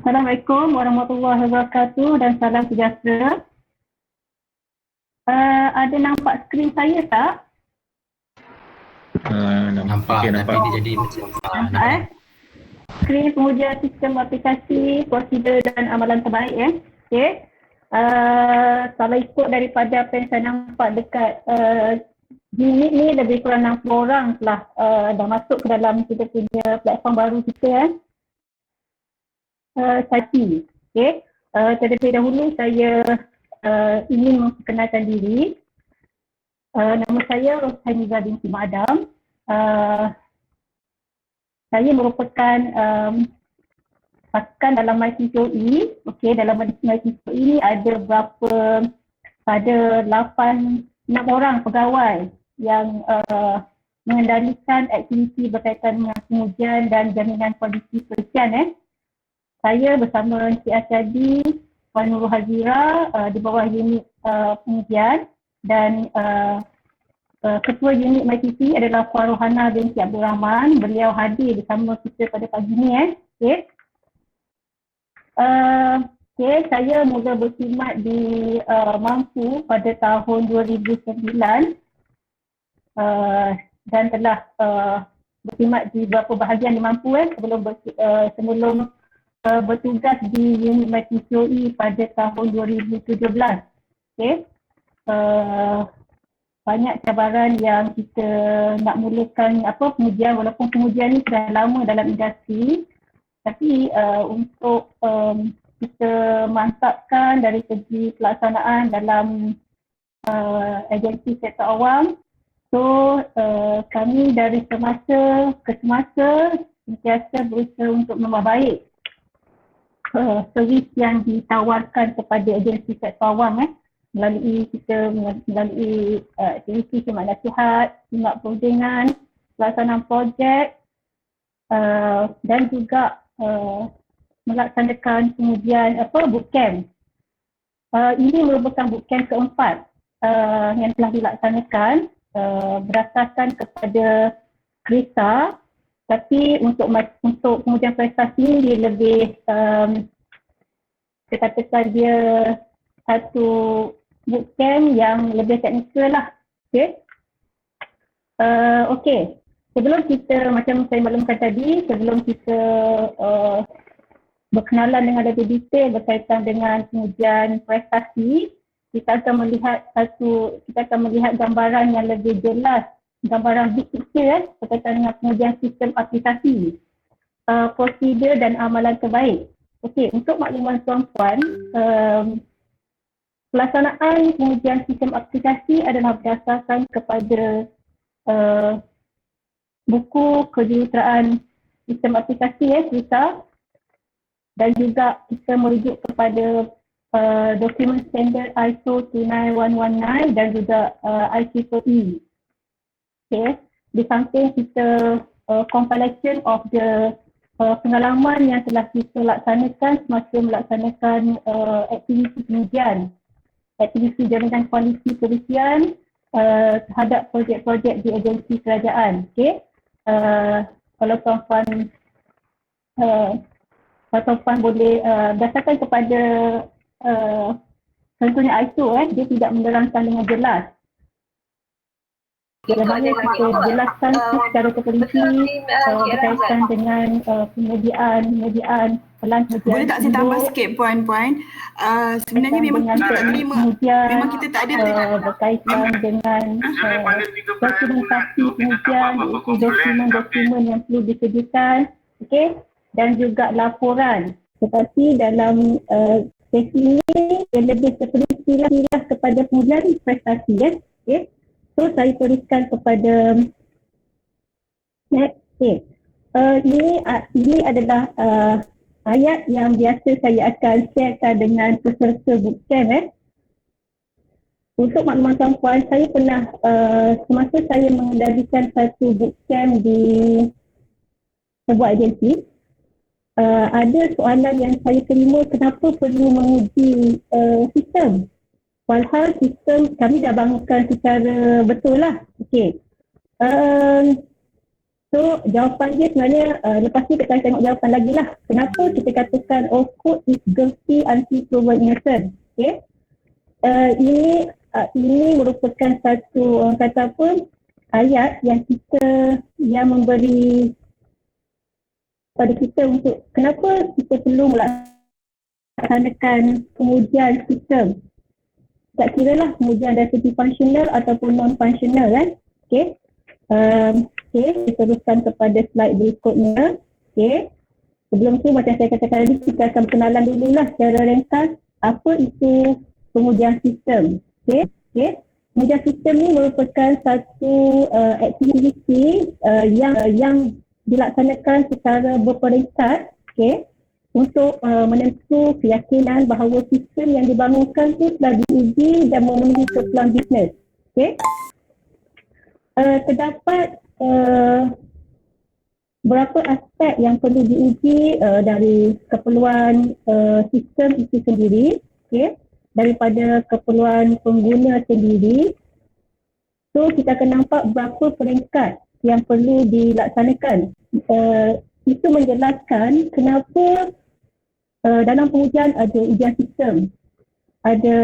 Assalamualaikum warahmatullahi wabarakatuh dan salam sejahtera. Ada nampak skrin saya tak? Nampak. Nampak. Tapi dia jadi macam Nampak skrin pengujian sistem aplikasi, prosedur dan amalan terbaik Okey. Kalau ikut daripada apa yang saya nampak dekat unit ni, lebih kurang 60 orang telah dah masuk ke dalam kita punya platform baru kita Sati. Okey. Terlebih dahulu saya ingin memperkenalkan diri. Nama saya Roshaniza binti Madam. Saya merupakan pasukan dalam MyCCOE. Okey, dalam MyCCOE ni ada ada 6 orang pegawai yang mengendalikan aktiviti berkaitan dengan pengujian dan jaminan kualiti perisian. Saya bersama Encik Asyadi, Puan Nurul Hazira di bawah unit pengujian dan ketua unit MyCC adalah Puan Rohana binti Abdul Rahman. Beliau hadir bersama kita pada pagi ni. Okey, saya mula berkhidmat di Mampu pada tahun 2009 dan telah berkhidmat di beberapa bahagian di Mampu sebelum bertugas di unit MyCCOE pada tahun 2017. Okey. Banyak cabaran yang kita nak mulakan pengujian, walaupun pengujian ni sudah lama dalam industri, tapi untuk kita mantapkan dari segi pelaksanaan dalam agensi sektor awam. So kami dari semasa ke semasa sentiasa berusaha untuk memperbaik servis yang ditawarkan kepada agensi sektor awam melalui aktiviti khidmat nasihat, khidmat perundingan, pelaksanaan projek dan juga melaksanakan pengujian bootcamp. Ini merupakan bootcamp keempat yang telah dilaksanakan berdasarkan kepada KRISA. Tapi untuk pengujian prestasi dia lebih kita katakan dia satu bootcamp yang lebih teknikal lah. Okey. Sebelum kita, macam saya maklumkan tadi, sebelum kita berkenalan dengan lebih detail berkaitan dengan pengujian prestasi, kita akan melihat gambaran yang lebih jelas, gambaran big picture berkaitan dengan pengujian sistem aplikasi, prosedur dan amalan terbaik. Okey, untuk makluman tuan-tuan, pelaksanaan pengujian sistem aplikasi adalah berdasarkan kepada buku kejuruteraan sistem aplikasi kita, dan juga kita merujuk kepada dokumen standard ISO 29119 dan juga IEEE. Okay. Di samping kita compilation of the pengalaman yang telah kita laksanakan semasa melaksanakan aktiviti pengujian, aktiviti jaminan kualiti perisian terhadap projek-projek di agensi kerajaan. Okay. Kalau tuan-tuan boleh berdasarkan kepada contohnya ISO, dia tidak menerangkan dengan jelas. Hanya kita jelaskan secara terperinci berkaitan dengan penyediaan pelan pengujian. Boleh tak saya tambah sikit puan-puan? Sebenarnya memang kita tak ada berkaitan dengan dokumentasi pengujian, iaitu dokumen-dokumen yang perlu disediakan, dan juga laporan. Tetapi dalam sesi ini yang lebih terperinci kepada pengujian prestasi. So saya tuliskan kepada next. Ini adalah ayat yang biasa saya akan sharekan dengan peserta bootcamp. Untuk makluman tuan-puan, saya pernah semasa saya mengendalikan satu bootcamp di sebuah agensi, ada soalan yang saya terima, kenapa perlu menguji sistem. Walhal sistem kami dah bangunkan secara betul lah. Okey. So jawapan dia sebenarnya lepas ni kita tengok jawapan lagi lah. Kenapa kita katakan code is guilty until proven innocent. Okay. Ini merupakan satu orang kata apa, ayat yang memberi pada kita untuk kenapa kita perlu melaksanakan pengujian sistem. Tak kira lah pengujian dari segi functional ataupun non-functional kan. Okay. Kita teruskan kepada slide berikutnya. Okay. Sebelum tu macam saya katakan tadi, kita akan kenalan dulu lah secara ringkas apa itu pengujian sistem. Okay. Pengujian sistem ni merupakan satu aktiviti yang dilaksanakan secara berperingkat, okay, untuk menentu keyakinan bahawa sistem yang dibangunkan itu telah diuji dan memenuhi keperluan bisnes. Okay. Terdapat berapa aspek yang perlu diuji dari keperluan sistem itu sendiri, okay, daripada keperluan pengguna sendiri. So kita akan nampak berapa peringkat yang perlu dilaksanakan. Itu menjelaskan kenapa dalam pengujian ada ujian sistem, ada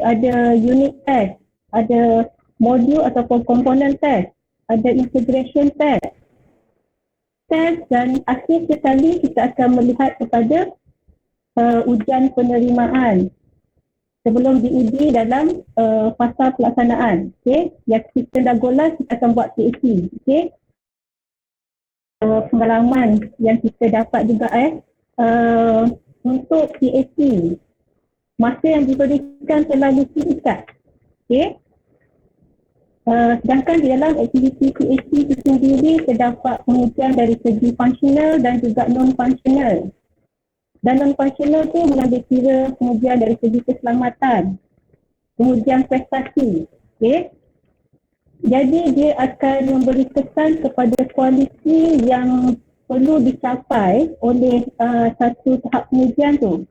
ada unit test, ada modul ataupun komponen test, ada integration test, dan akhir sekali kita akan melihat kepada ujian penerimaan sebelum diuji dalam fasa pelaksanaan. Okay. Yang kita dah golas, kita akan buat PAC. Okay. Pengalaman yang kita dapat juga untuk PAC, masa yang diberikan terlalu singkat. Okay. Sedangkan di dalam aktiviti PAC itu sendiri terdapat pengujian dari segi functional dan juga non-functional. Dan non-functional tu mengambil kira pengujian dari segi keselamatan, pengujian prestasi. Okay. Jadi dia akan memberi kesan kepada kualiti yang perlu dicapai oleh satu tahap pengujian tu.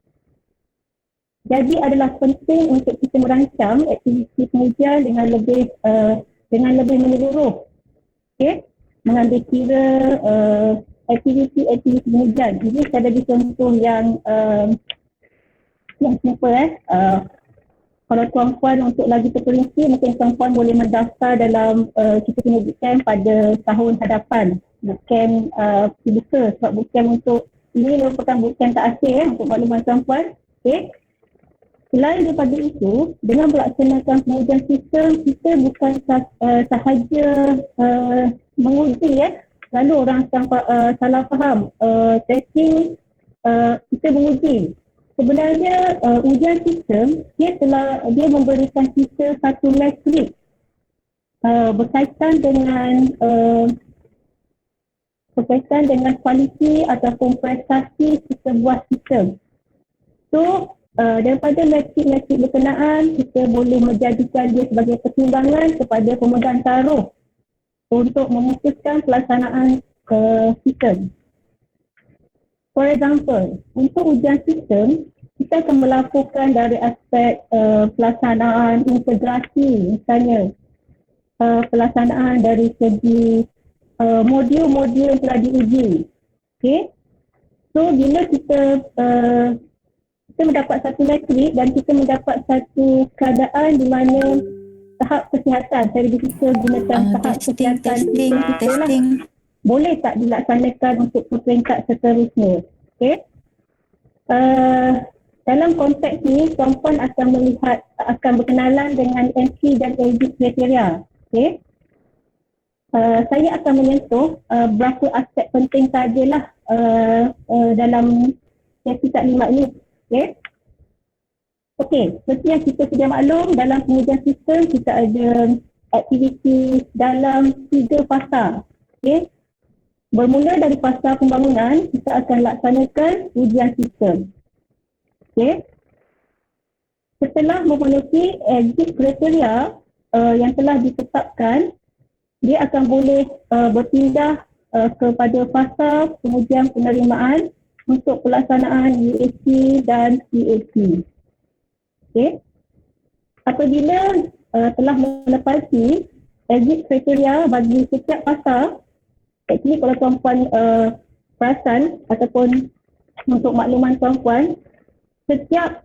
Jadi adalah penting untuk kita merancang aktiviti pengujian dengan lebih menyeluruh. Okay. Mengambil kira aktiviti pengujian. Jadi saya bagi contoh yang simple. Kalau tuan-puan untuk lagi terperinci, mungkin tuan-puan boleh mendaftar dalam kita punya bootcamp pada tahun hadapan. Bootcamp dibuka sebab bootcamp untuk ini merupakan bootcamp tak akhir untuk makluman tuan-puan. Okay. Selain daripada itu, dengan melaksanakan pengujian sistem, kita bukan sahaja menguji lalu orang salah faham. Testing, kita menguji. Sebenarnya ujian sistem, dia memberikan kita satu metrik berkaitan dengan kualiti ataupun prestasi sebuah sistem. So, daripada metrik-metrik berkenaan, kita boleh menjadikan dia sebagai pertimbangan kepada pemegang taruh untuk memutuskan pelaksanaan sistem. For example, untuk ujian sistem, kita akan melakukan dari aspek pelaksanaan integrasi, misalnya pelaksanaan dari segi modul-modul yang telah diuji. Okay. So, bila kita mendapat satu metrik dan kita mendapat satu keadaan di mana tahap kesihatan, saya lebih suka gunakan tahap kesihatan testing. Boleh tak dilaksanakan untuk peringkat seterusnya. Okay. Dalam konteks ini, tuan-puan akan berkenalan dengan entry dan exit kriteria. Okay. Saya akan menyentuh berapa aspek penting sajalah dalam sesi taklimat ini. Okay. Seperti yang kita sudah maklum, dalam pengujian sistem kita ada aktiviti dalam 3 fasa. Okay. Bermula dari fasa pembangunan, kita akan laksanakan ujian sistem. Okay. Setelah memenuhi exit kriteria yang telah ditetapkan, dia akan boleh berpindah kepada fasa pengujian penerimaan untuk pelaksanaan UAT dan PAC. Okay. Apabila telah menepati exit kriteria bagi setiap fasa, Actually kalau tuan-puan perasan ataupun untuk makluman tuan-puan, setiap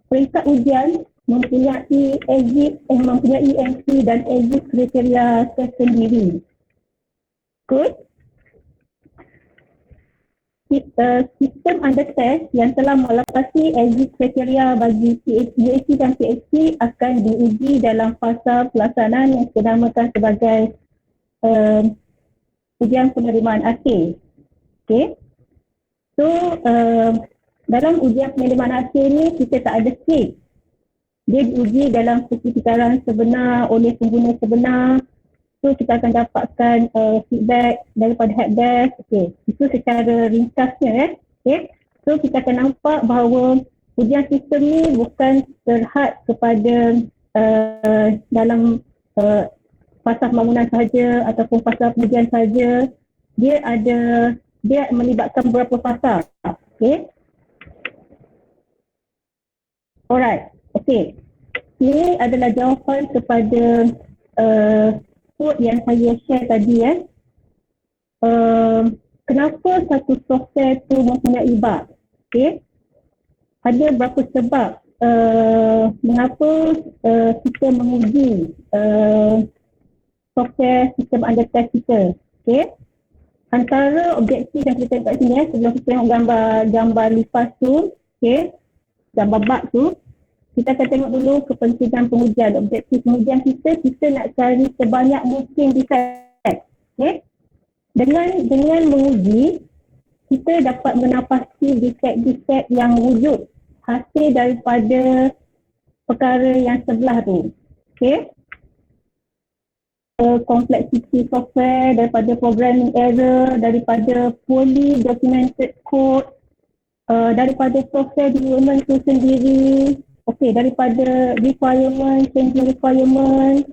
peringkat ujian mempunyai mempunyai entry dan exit kriteria tersendiri. Good. Sistem undertest yang telah melepasi exit kriteria bagi GAC dan PHC akan diuji dalam fasa pelaksanaan yang dinamakan sebagai ujian penerimaan akhir. Okay. So, dalam ujian penerimaan akhir ni kita tak ada script. Dia diuji dalam persekitaran sebenar oleh pengguna sebenar. So kita akan dapatkan feedback daripada helpdesk. Okay. Itu secara ringkasnya. Okay. So kita akan nampak bahawa ujian sistem ni bukan terhad kepada dalam fasa pembangunan sahaja ataupun fasa pengujian sahaja. Dia melibatkan beberapa fasa. Okay. Alright. Okay. Ini adalah jawapan kepada quote yang saya share tadi. Kenapa satu software tu mempunyai bug? Okay. Ada berapa sebab mengapa kita menguji software sistem undertest kita. Okay. Antara objektif yang kita tengok kat sini sebelum kita tengok gambar lipas tu, okay, gambar bug tu, kita akan tengok dulu kepentingan pengujian. Objektif pengujian kita nak cari sebanyak mungkin defect. Okay. Dengan menguji, kita dapat menapaki defect-defect yang wujud hasil daripada perkara yang sebelah tu. Okay. Kompleksiti software, daripada programming error, daripada poorly documented code, daripada software development tu sendiri, okay, daripada requirement, changing requirement,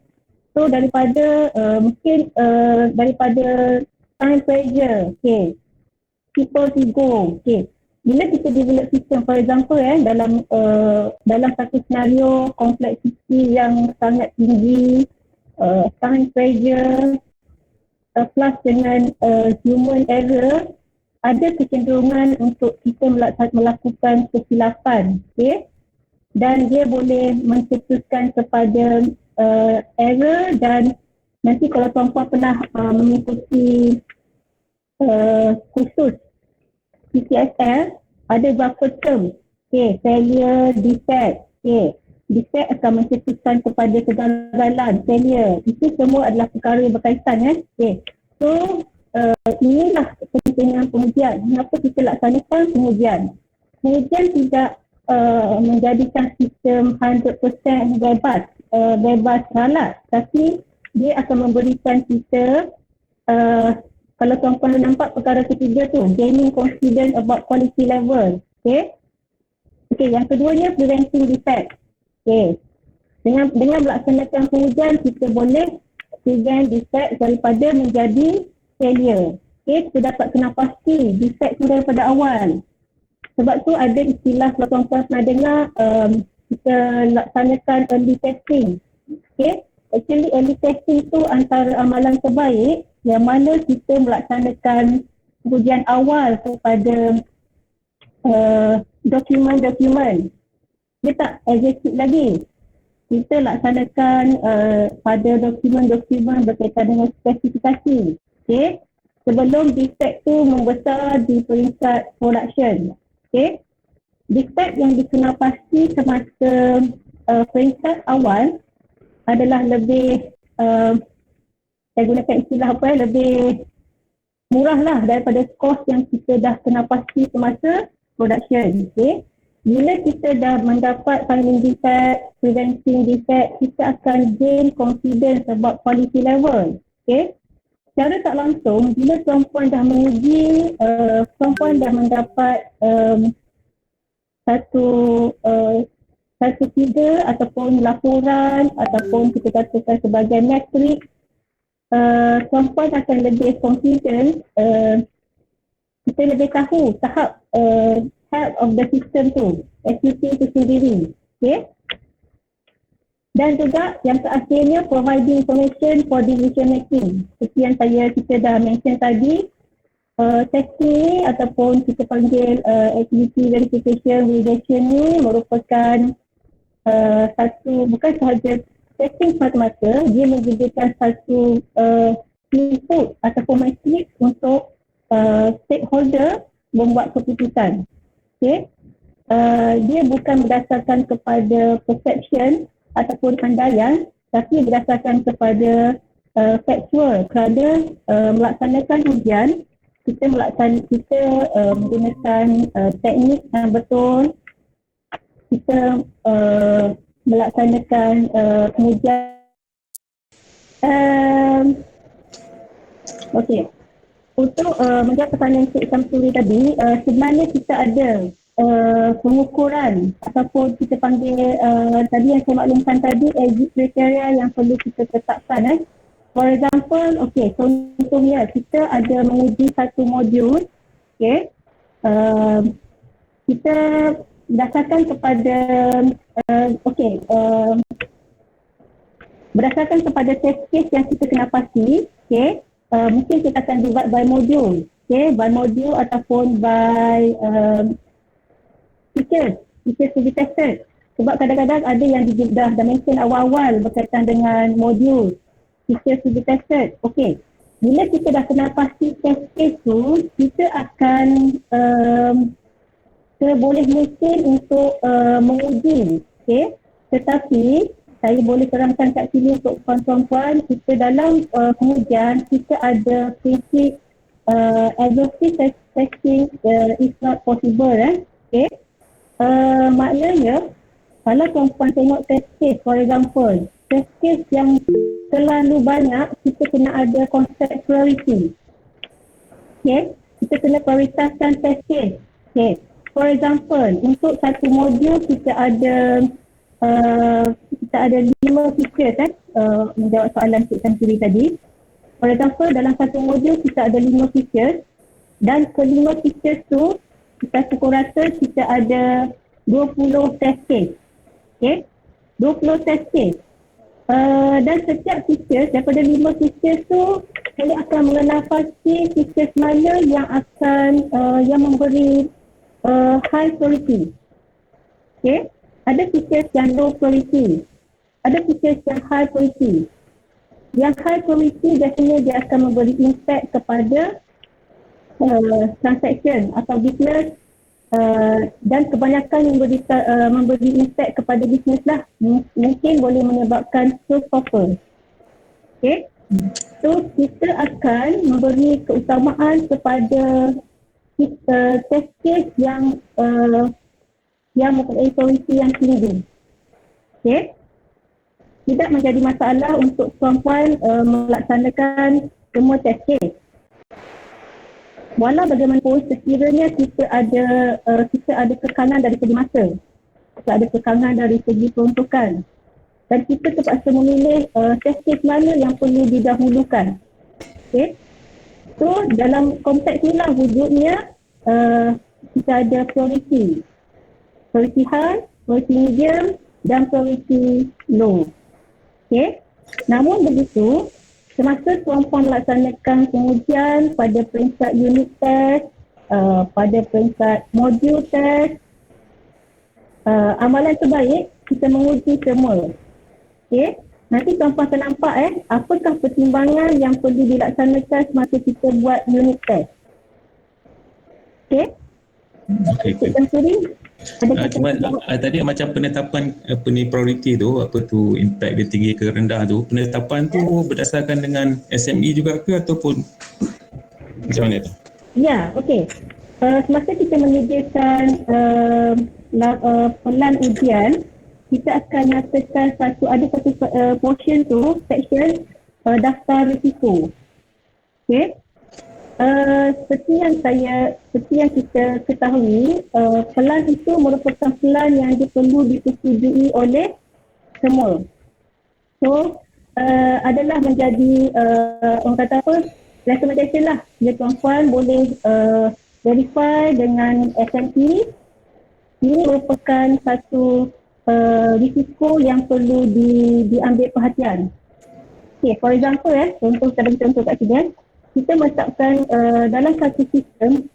so daripada mungkin daripada time pressure, okay, people to go, okay. Bila kita develop sistem, for example dalam satu senario kompleksiti yang sangat tinggi, time pressure plus dengan human error, ada kecenderungan untuk kita melakukan kesilapan, okay? Dan dia boleh mencetuskan kepada error. Dan nanti kalau tuan-puan pernah mengikuti kursus PCSL, ada beberapa term, okay, failure, defect, okay. Defect akan mencetuskan kepada kegagalan, failure. Itu semua adalah perkara yang berkaitan. Okay. So, inilah kepentingan pengujian. Kenapa kita laksanakan pengujian? Pengujian tidak menjadikan sistem 100% bebas ralat. Tapi, dia akan memberikan kita, kalau tuan-puan nampak perkara ketiga tu, gaining confidence about quality level. Okay. Okay, yang keduanya preventing defect. Okay. Dengan melaksanakan pengujian, kita boleh prevent defect daripada menjadi failure. Okay, kita dapat kena pasti defect tu daripada awal. Sebab tu ada istilah, kalau tuan-tuan pernah dengar, kita laksanakan early testing. Okay, actually early testing tu antara amalan terbaik yang mana kita melaksanakan pengujian awal kepada dokumen-dokumen. Dia tak execute lagi. Kita laksanakan pada dokumen-dokumen berkaitan dengan spesifikasi. Okay. Sebelum defect tu membesar di peringkat production. Okay. Defect yang dikenal pasti semasa peringkat awal adalah lebih, saya gunakan istilah lebih murah lah daripada kos yang kita dah kenal pasti semasa production. Okay. Bila kita dah mendapat finding defect, preventing defect, kita akan gain confidence about quality level. Okay. Secara tak langsung, bila tuan-puan dah menguji, tuan-puan dah mendapat satu figure ataupun laporan ataupun kita katakan sebagai metrik, tuan-puan akan lebih confident, kita lebih tahu tahap health of the system tu, SUP tu sendiri. Okay. Dan juga yang terakhirnya providing information for decision making. Seperti yang kita dah mention tadi, testing ni ataupun kita panggil activity verification validation ni merupakan satu, bukan sahaja testing semata-mata, dia menjadikan satu input ataupun matrik untuk stakeholder membuat keputusan. Okay? Dia bukan berdasarkan kepada perception ataupun andaian, tapi berdasarkan kepada factual. Kerana melaksanakan ujian, kita menggunakan teknik yang betul, kita melaksanakan pengujian. Okey. Untuk menjawab pertanyaan Cik Samsuri tadi, sebenarnya kita ada pengukuran ataupun kita panggil tadi yang saya maklumkan tadi exit criteria yang perlu kita tetapkan. For example, contohnya kita ada menguji satu modul, kita berdasarkan kepada berdasarkan kepada test case yang kita kena pasti, mungkin kita akan divide by module, by module ataupun by features to be tested. Sebab kadang-kadang ada yang dah mention awal-awal berkaitan dengan modul features to be tested. Bila kita dah kena pasti test case tu, kita akan boleh mungkin untuk menguji. Tetapi saya boleh terangkan kat sini untuk puan-puan, kita dalam pengujian kita ada prinsip exhaustive testing is not possible. Maknanya kalau puan-puan tengok test case, for example, test case yang terlalu banyak, kita kena ada konsep priority. Kita kena prioritaskan test case. For example, untuk satu modul kita ada 5 features menjawab soalan Cik Samsuri tadi. For example, dalam satu modul kita ada 5 features dan ke-5 features tu kita pukul rata kita ada 20 test case. 20 test case. Dan setiap features daripada 5 features tu saya akan mengenal pasti features mana yang akan yang memberi high priority. Ada features yang low priority. Ada features yang high priority. Yang high priority biasanya dia akan memberi impact kepada transaction atau business dan kebanyakan memberi impact kepada business lah. Mungkin boleh menyebabkan showstopper. So kita akan memberi keutamaan kepada test case yang mempunyai priority yang tinggi. Tidak menjadi masalah untuk puan-puan melaksanakan semua test case. Walau bagaimanapun sekiranya kita ada kekangan dari segi masa, kita ada kekangan dari segi peruntukan, dan kita terpaksa memilih test case mana yang perlu didahulukan. So dalam konteks inilah wujudnya kita ada priority high, priority medium dan priority low. Namun begitu, semasa puan-puan melaksanakan pengujian pada peringkat unit test, pada peringkat modul test, amalan terbaik kita menguji semua. Nanti puan-puan akan nampak apakah pertimbangan yang perlu dilaksanakan semasa kita buat unit test. Cik Samsuri, tadi macam penetapan priority tu, impact dia tinggi ke rendah tu, penetapan tu berdasarkan dengan SME juga ke ataupun macam mana tu? Ya, semasa kita menyediakan pelan ujian, kita akan nyatakan satu portion tu, section daftar risiko. Seperti yang kita ketahui, pelan itu merupakan pelan yang perlu disetujui oleh semua. So, adalah menjadi orang kata recommendation lah. Bila tuan-puan boleh verify dengan SME, ini merupakan satu risiko yang perlu diambil perhatian. Okay, for example contoh kat sini kita letakkan dalam satu sistem,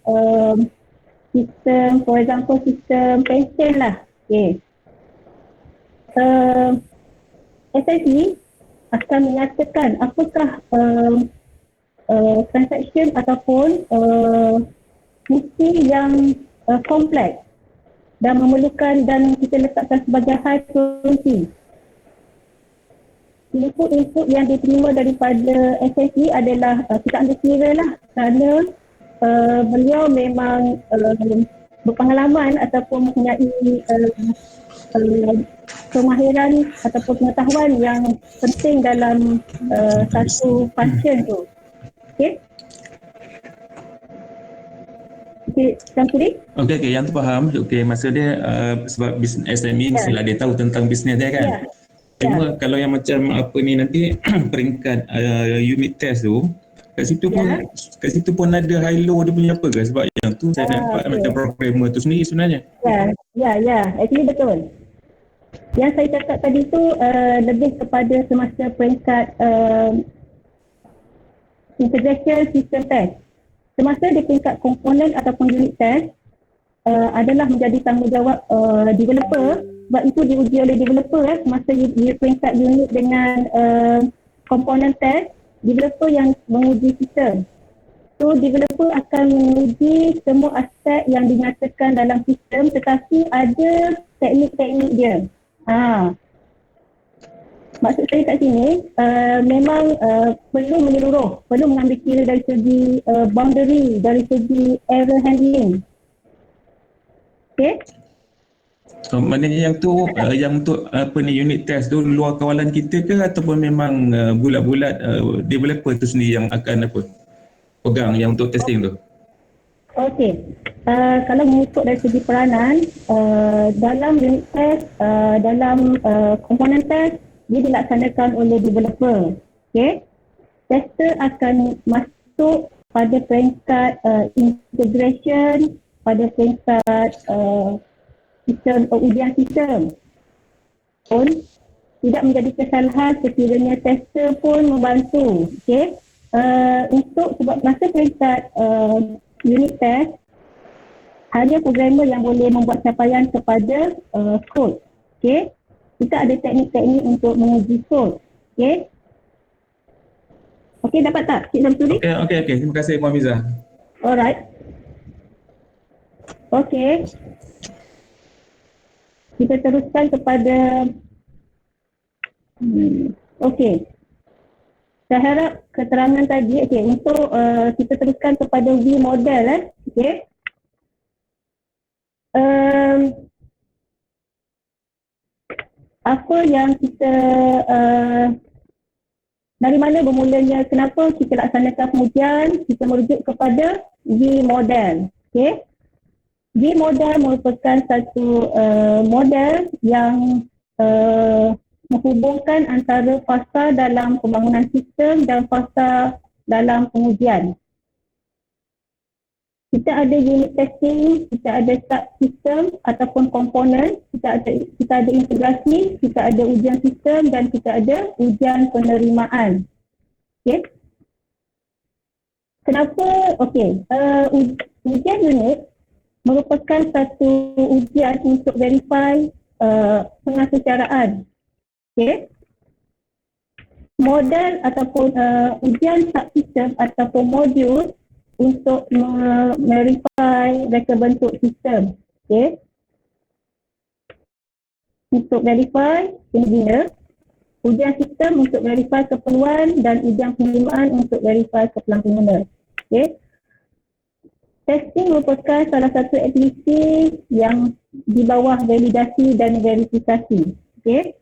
sistem for example sistem pension lah. Okay. SSE akan menyatakan apakah transaction ataupun fungsi yang kompleks dan memerlukan dan kita letakkan sebagai high priority. Input yang diterima daripada SSE adalah kita ambil kira lah kerana beliau memang berpengalaman ataupun mempunyai kemahiran ataupun pengetahuan yang penting dalam satu function tu. Okey? Okey, Okey, yang tu faham. Okey, maksud dia sebab SME mestilah dia tahu tentang bisnes dia kan. Cuma kalau yang macam apa ni nanti peringkat unit test tu kat situ pun ada high low dia punya apa ke? Sebab yang tu saya nampak macam programmer tu sendiri sebenarnya. Actually betul. Yang saya cakap tadi tu lebih kepada semasa peringkat integration system test. Semasa di peringkat komponen ataupun unit test adalah menjadi tanggungjawab developer, sebab itu diuji oleh developer semasa di peringkat unit dengan komponen test, developer yang menguji sistem. So developer akan menguji semua aspek yang dinyatakan dalam sistem tetapi ada teknik-teknik dia. Maksud saya kat sini memang perlu menyeluruh, perlu mengambil kira dari segi boundary, dari segi error handling. Okay? Maknanya yang tu yang untuk apa ni unit test tu luar kawalan kita ke ataupun memang bulat-bulat developer tu sendiri yang akan apa pegang yang untuk testing tu? Okey. Kalau mengikut dari segi peranan dalam unit test, dalam komponen test dia dilaksanakan oleh developer. Okey. Tester akan masuk pada peringkat integration, pada peringkat sistem ujian sistem pun tidak menjadi kesalahan sekiranya tester pun membantu. Okey. Untuk sebab masa peringkat unit test hanya programmer yang boleh membuat capaian kepada kod. Okey. Kita ada teknik-teknik untuk menguji kod. Okey. Okey, dapat tak Cik Samsuri? Okey. Terima kasih Puan Miza. Alright. Okey. Kita teruskan kepada okey. Saya harap keterangan tadi untuk kita teruskan kepada V model okey. Apa yang kita dari mana bermulanya, kenapa kita laksanakan pengujian, kita merujuk kepada V model. Okey. V model merupakan satu model yang menghubungkan antara fasa dalam pembangunan sistem dan fasa dalam pengujian. Kita ada unit testing, kita ada subsystem ataupun komponen, kita ada integrasi, kita ada ujian sistem dan kita ada ujian penerimaan. Okey. Kenapa? Okey. Ujian unit merupakan satu ujian untuk verify pengasecaraan. Okay. Model ataupun ujian subsystem ataupun modul untuk verify reka bentuk sistem. Okay. Untuk verify pengguna, ujian sistem untuk verify keperluan dan ujian penerimaan untuk verify keperluan pengguna. Okay. Testing merupakan salah satu aktiviti yang di bawah validasi dan verifikasi. Okay.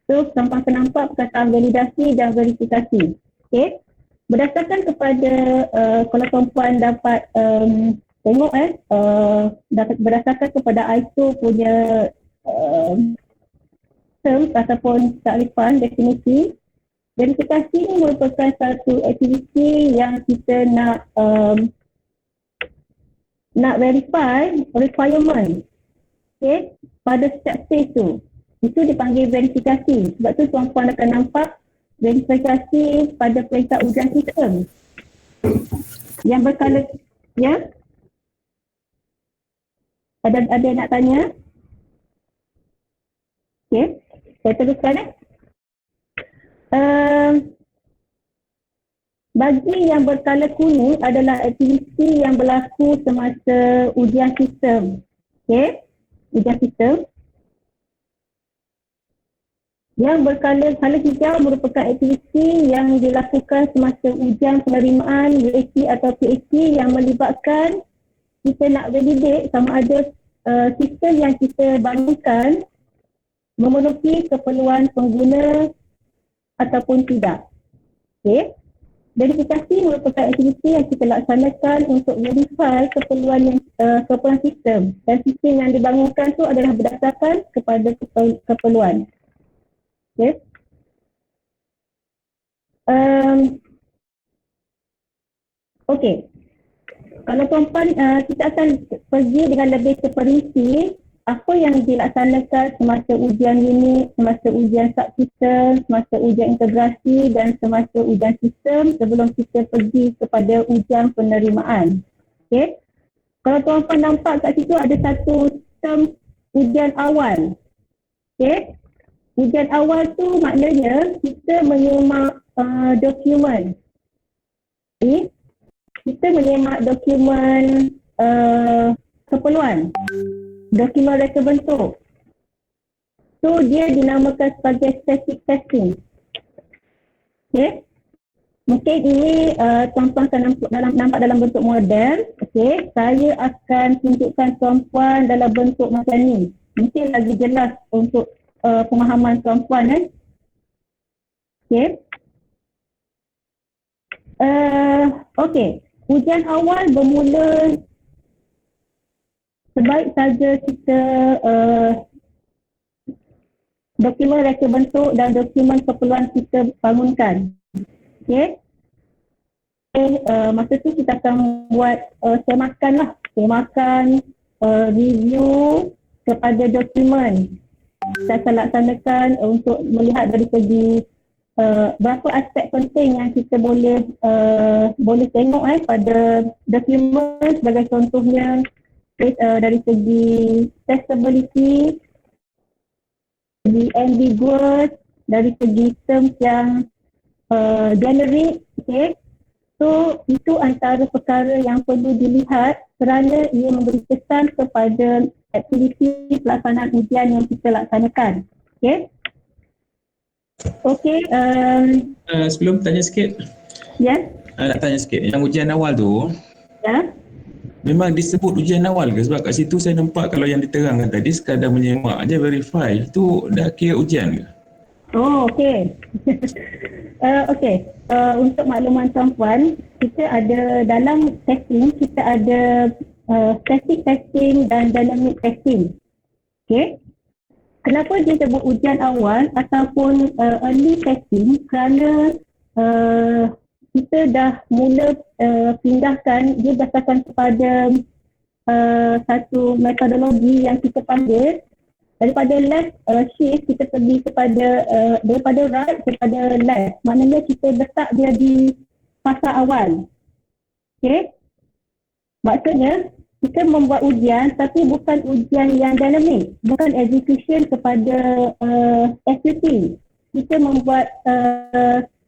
So, nampak perkataan validasi dan verifikasi. Okay. Berdasarkan kepada, kalau tuan-puan dapat tengok berdasarkan kepada ISO punya terms ataupun takrifan definisi, verifikasi ini merupakan satu aktiviti yang kita nak verify requirement, okay, pada setiap stage tu. Itu dipanggil verifikasi. Sebab tu tuan-puan akan nampak verifikasi pada perintah ujian sistem. Yang berkala, ya? Ada nak tanya? Okey, saya teruskan. Bagi yang berkala kuning adalah aktiviti yang berlaku semasa ujian sistem. Okey, ujian sistem. Yang berkala hijau merupakan aktiviti yang dilakukan semasa ujian penerimaan UAT atau PAT yang melibatkan kita nak validate sama ada sistem yang kita bangunkan memenuhi keperluan pengguna ataupun tidak. Okey. Verifikasi merupakan aktiviti yang kita laksanakan untuk verify keperluan sistem, dan sistem yang dibangunkan tu adalah berdasarkan kepada keperluan. Okey. Okey. Kalau tuan-puan kita akan pergi dengan lebih terperinci apa yang dilaksanakan semasa ujian unit, semasa ujian subsistem, semasa ujian integrasi dan semasa ujian sistem sebelum kita pergi kepada ujian penerimaan. Okey. Kalau tuan-puan nampak kat situ ada satu term ujian awal. Okey. Ujian awal tu maknanya kita menyemak dokumen. Okey. Kita menyemak dokumen keperluan. Dokumen reka bentuk. So dia dinamakan sebagai static testing. Okay. Mungkin ini tuan-tuan akan nampak dalam bentuk model. Okay. Saya akan tunjukkan tuan-tuan dalam bentuk macam ni. Mungkin lagi jelas untuk pemahaman tuan-tuan. Okay. Okay. Ujian awal bermula sebaik saja kita dokumen reka bentuk dan dokumen keperluan kita bangunkan. Okay. Masa tu kita akan buat semakan review kepada dokumen. Kita akan laksanakan untuk melihat dari segi berapa aspek penting yang kita boleh tengok pada dokumen, sebagai contohnya dari segi testability, segi ambiguous, dari segi terms yang generic. Okay. So itu antara perkara yang perlu dilihat kerana ia memberi kesan kepada aktiviti pelaksanaan ujian yang kita laksanakan. Okay. Okay. Sebelum tanya sikit. Ya. Nak tanya sikit. Yang ujian awal tu. Ya. Memang disebut ujian awal ke? Sebab kat situ saya nampak kalau yang diterangkan tadi sekadar menyemak je, verify. Itu dah kira ujian ke? Oh, okey. Okey. Untuk makluman tuan-puan, kita ada dalam testing, kita ada static testing dan dynamic testing. Okey. Kenapa dia sebut ujian awal ataupun early testing? Kerana kita dah mula pindahkan, dia berdasarkan kepada satu metodologi yang kita panggil daripada left shift kita pergi kepada daripada right kepada left. Maknanya kita letak dia di fasa awal. Okay. Maksudnya kita membuat ujian tapi bukan ujian yang dynamic, bukan execution kepada activity. Kita membuat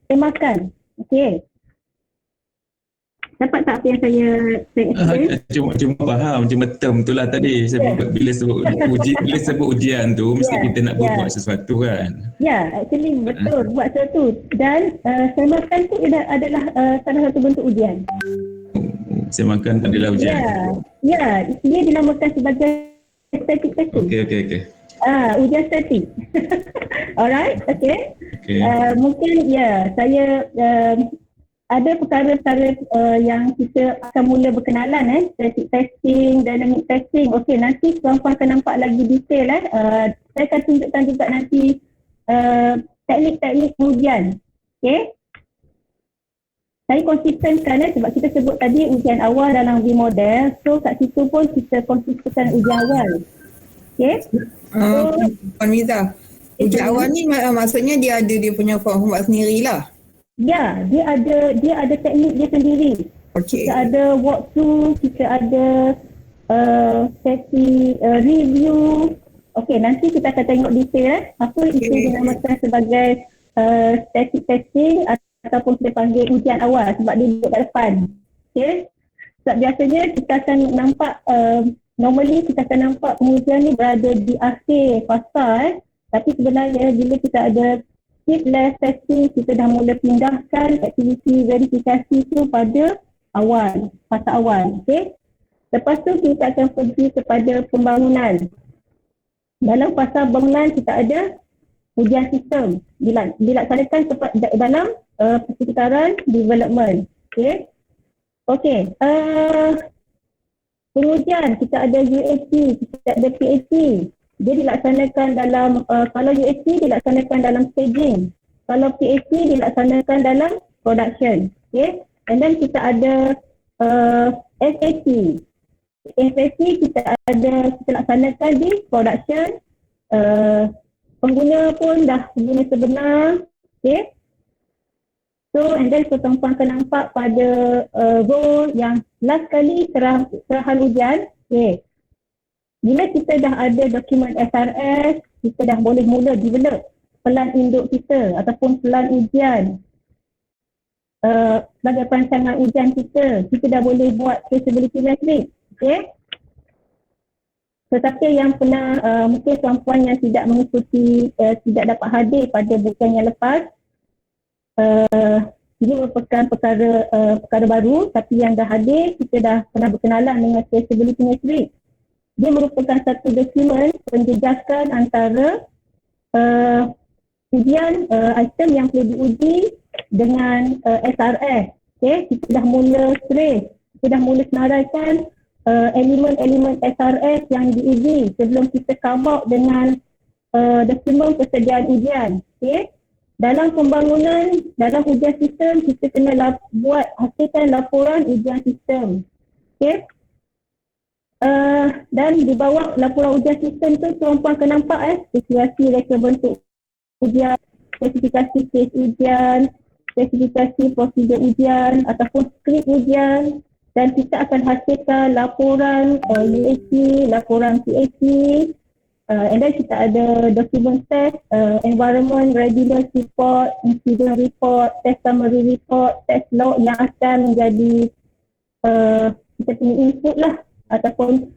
temakan. Okay. Dapat tak apa yang saya explain? Cuma faham, cuma term tu lah tadi. Bila sebut ujian tu, mesti kita nak buat sesuatu kan? Ya, actually betul, buat sesuatu. Dan semakan tu adalah salah satu bentuk ujian. Semakan adalah ujian? Ya, dia dinamakan sebagai static testing. Okay. Ujian static. Alright, okay. Mungkin saya ada perkara-perkara yang kita akan mula berkenalan static testing, dynamic testing. Okey, nanti tuan-puan akan nampak lagi detail saya akan tunjukkan juga nanti teknik-teknik ujian. Okey. Saya konsistenkan sebab kita sebut tadi ujian awal dalam V-model. So kat situ pun kita konsistenkan ujian awal. Okey. Puan Miza, Ujian awal ni maksudnya dia ada dia punya format sendirilah. Ya, dia ada teknik dia sendiri. Okey. Kita ada walkthrough, kita ada sesi review. Okey, nanti kita akan tengok detail apa itu dinamakan sebagai static testing ataupun kita panggil ujian awal sebab dia duduk kat depan. Okey. Sebab biasanya kita akan nampak normally kita akan nampak pengujian ni berada di akhir fasa tapi sebenarnya bila kita ada skip left testing, kita dah mula pindahkan aktiviti verifikasi tu pada awal, fasa awal. Okay. Lepas tu kita akan pergi kepada pembangunan. Dalam fasa bangunan kita ada ujian sistem dilaksanakan dalam persekitaran development. Okay. Okay. Pengujian kita ada UAT, kita ada PAT. Dia dilaksanakan dalam kalau UAT dilaksanakan dalam staging, kalau PAT dilaksanakan dalam production. Okay. And then kita ada SAT. SAT kita laksanakan di production. Pengguna pun dah guna sebenar. Okay. So and then tuan-tuan akan nampak pada row yang last kali serahan ujian. Okay. Bila kita dah ada dokumen SRS, kita dah boleh mula develop pelan induk kita ataupun pelan ujian. Sebagai perancangan ujian kita dah boleh buat traceability metric. Okay. Tetapi yang pernah mungkin tuan-puan yang tidak mengikuti, tidak dapat hadir pada bukan yang lepas, ini merupakan perkara baru, tapi yang dah hadir, kita dah pernah berkenalan dengan traceability metric. Dia merupakan satu dokumen penjejakan antara ujian item yang perlu diuji dengan SRS. Okay, kita dah mula trace, kita dah mula senaraikan elemen-elemen SRS yang diuji sebelum kita come out dengan dokumen persediaan ujian. Okay. Dalam pembangunan, dalam ujian sistem, kita kena hasilkan laporan ujian sistem. Okay. Dan di bawah laporan ujian sistem tu, tuan-puan akan nampak spesifikasi reka bentuk ujian, spesifikasi case ujian, spesifikasi prosedur ujian ataupun skrip ujian, dan kita akan hasilkan laporan UAT, laporan PAT, and then kita ada document test, environment readiness report, incident report, test summary report, test log yang akan menjadi kita punya input lah ataupun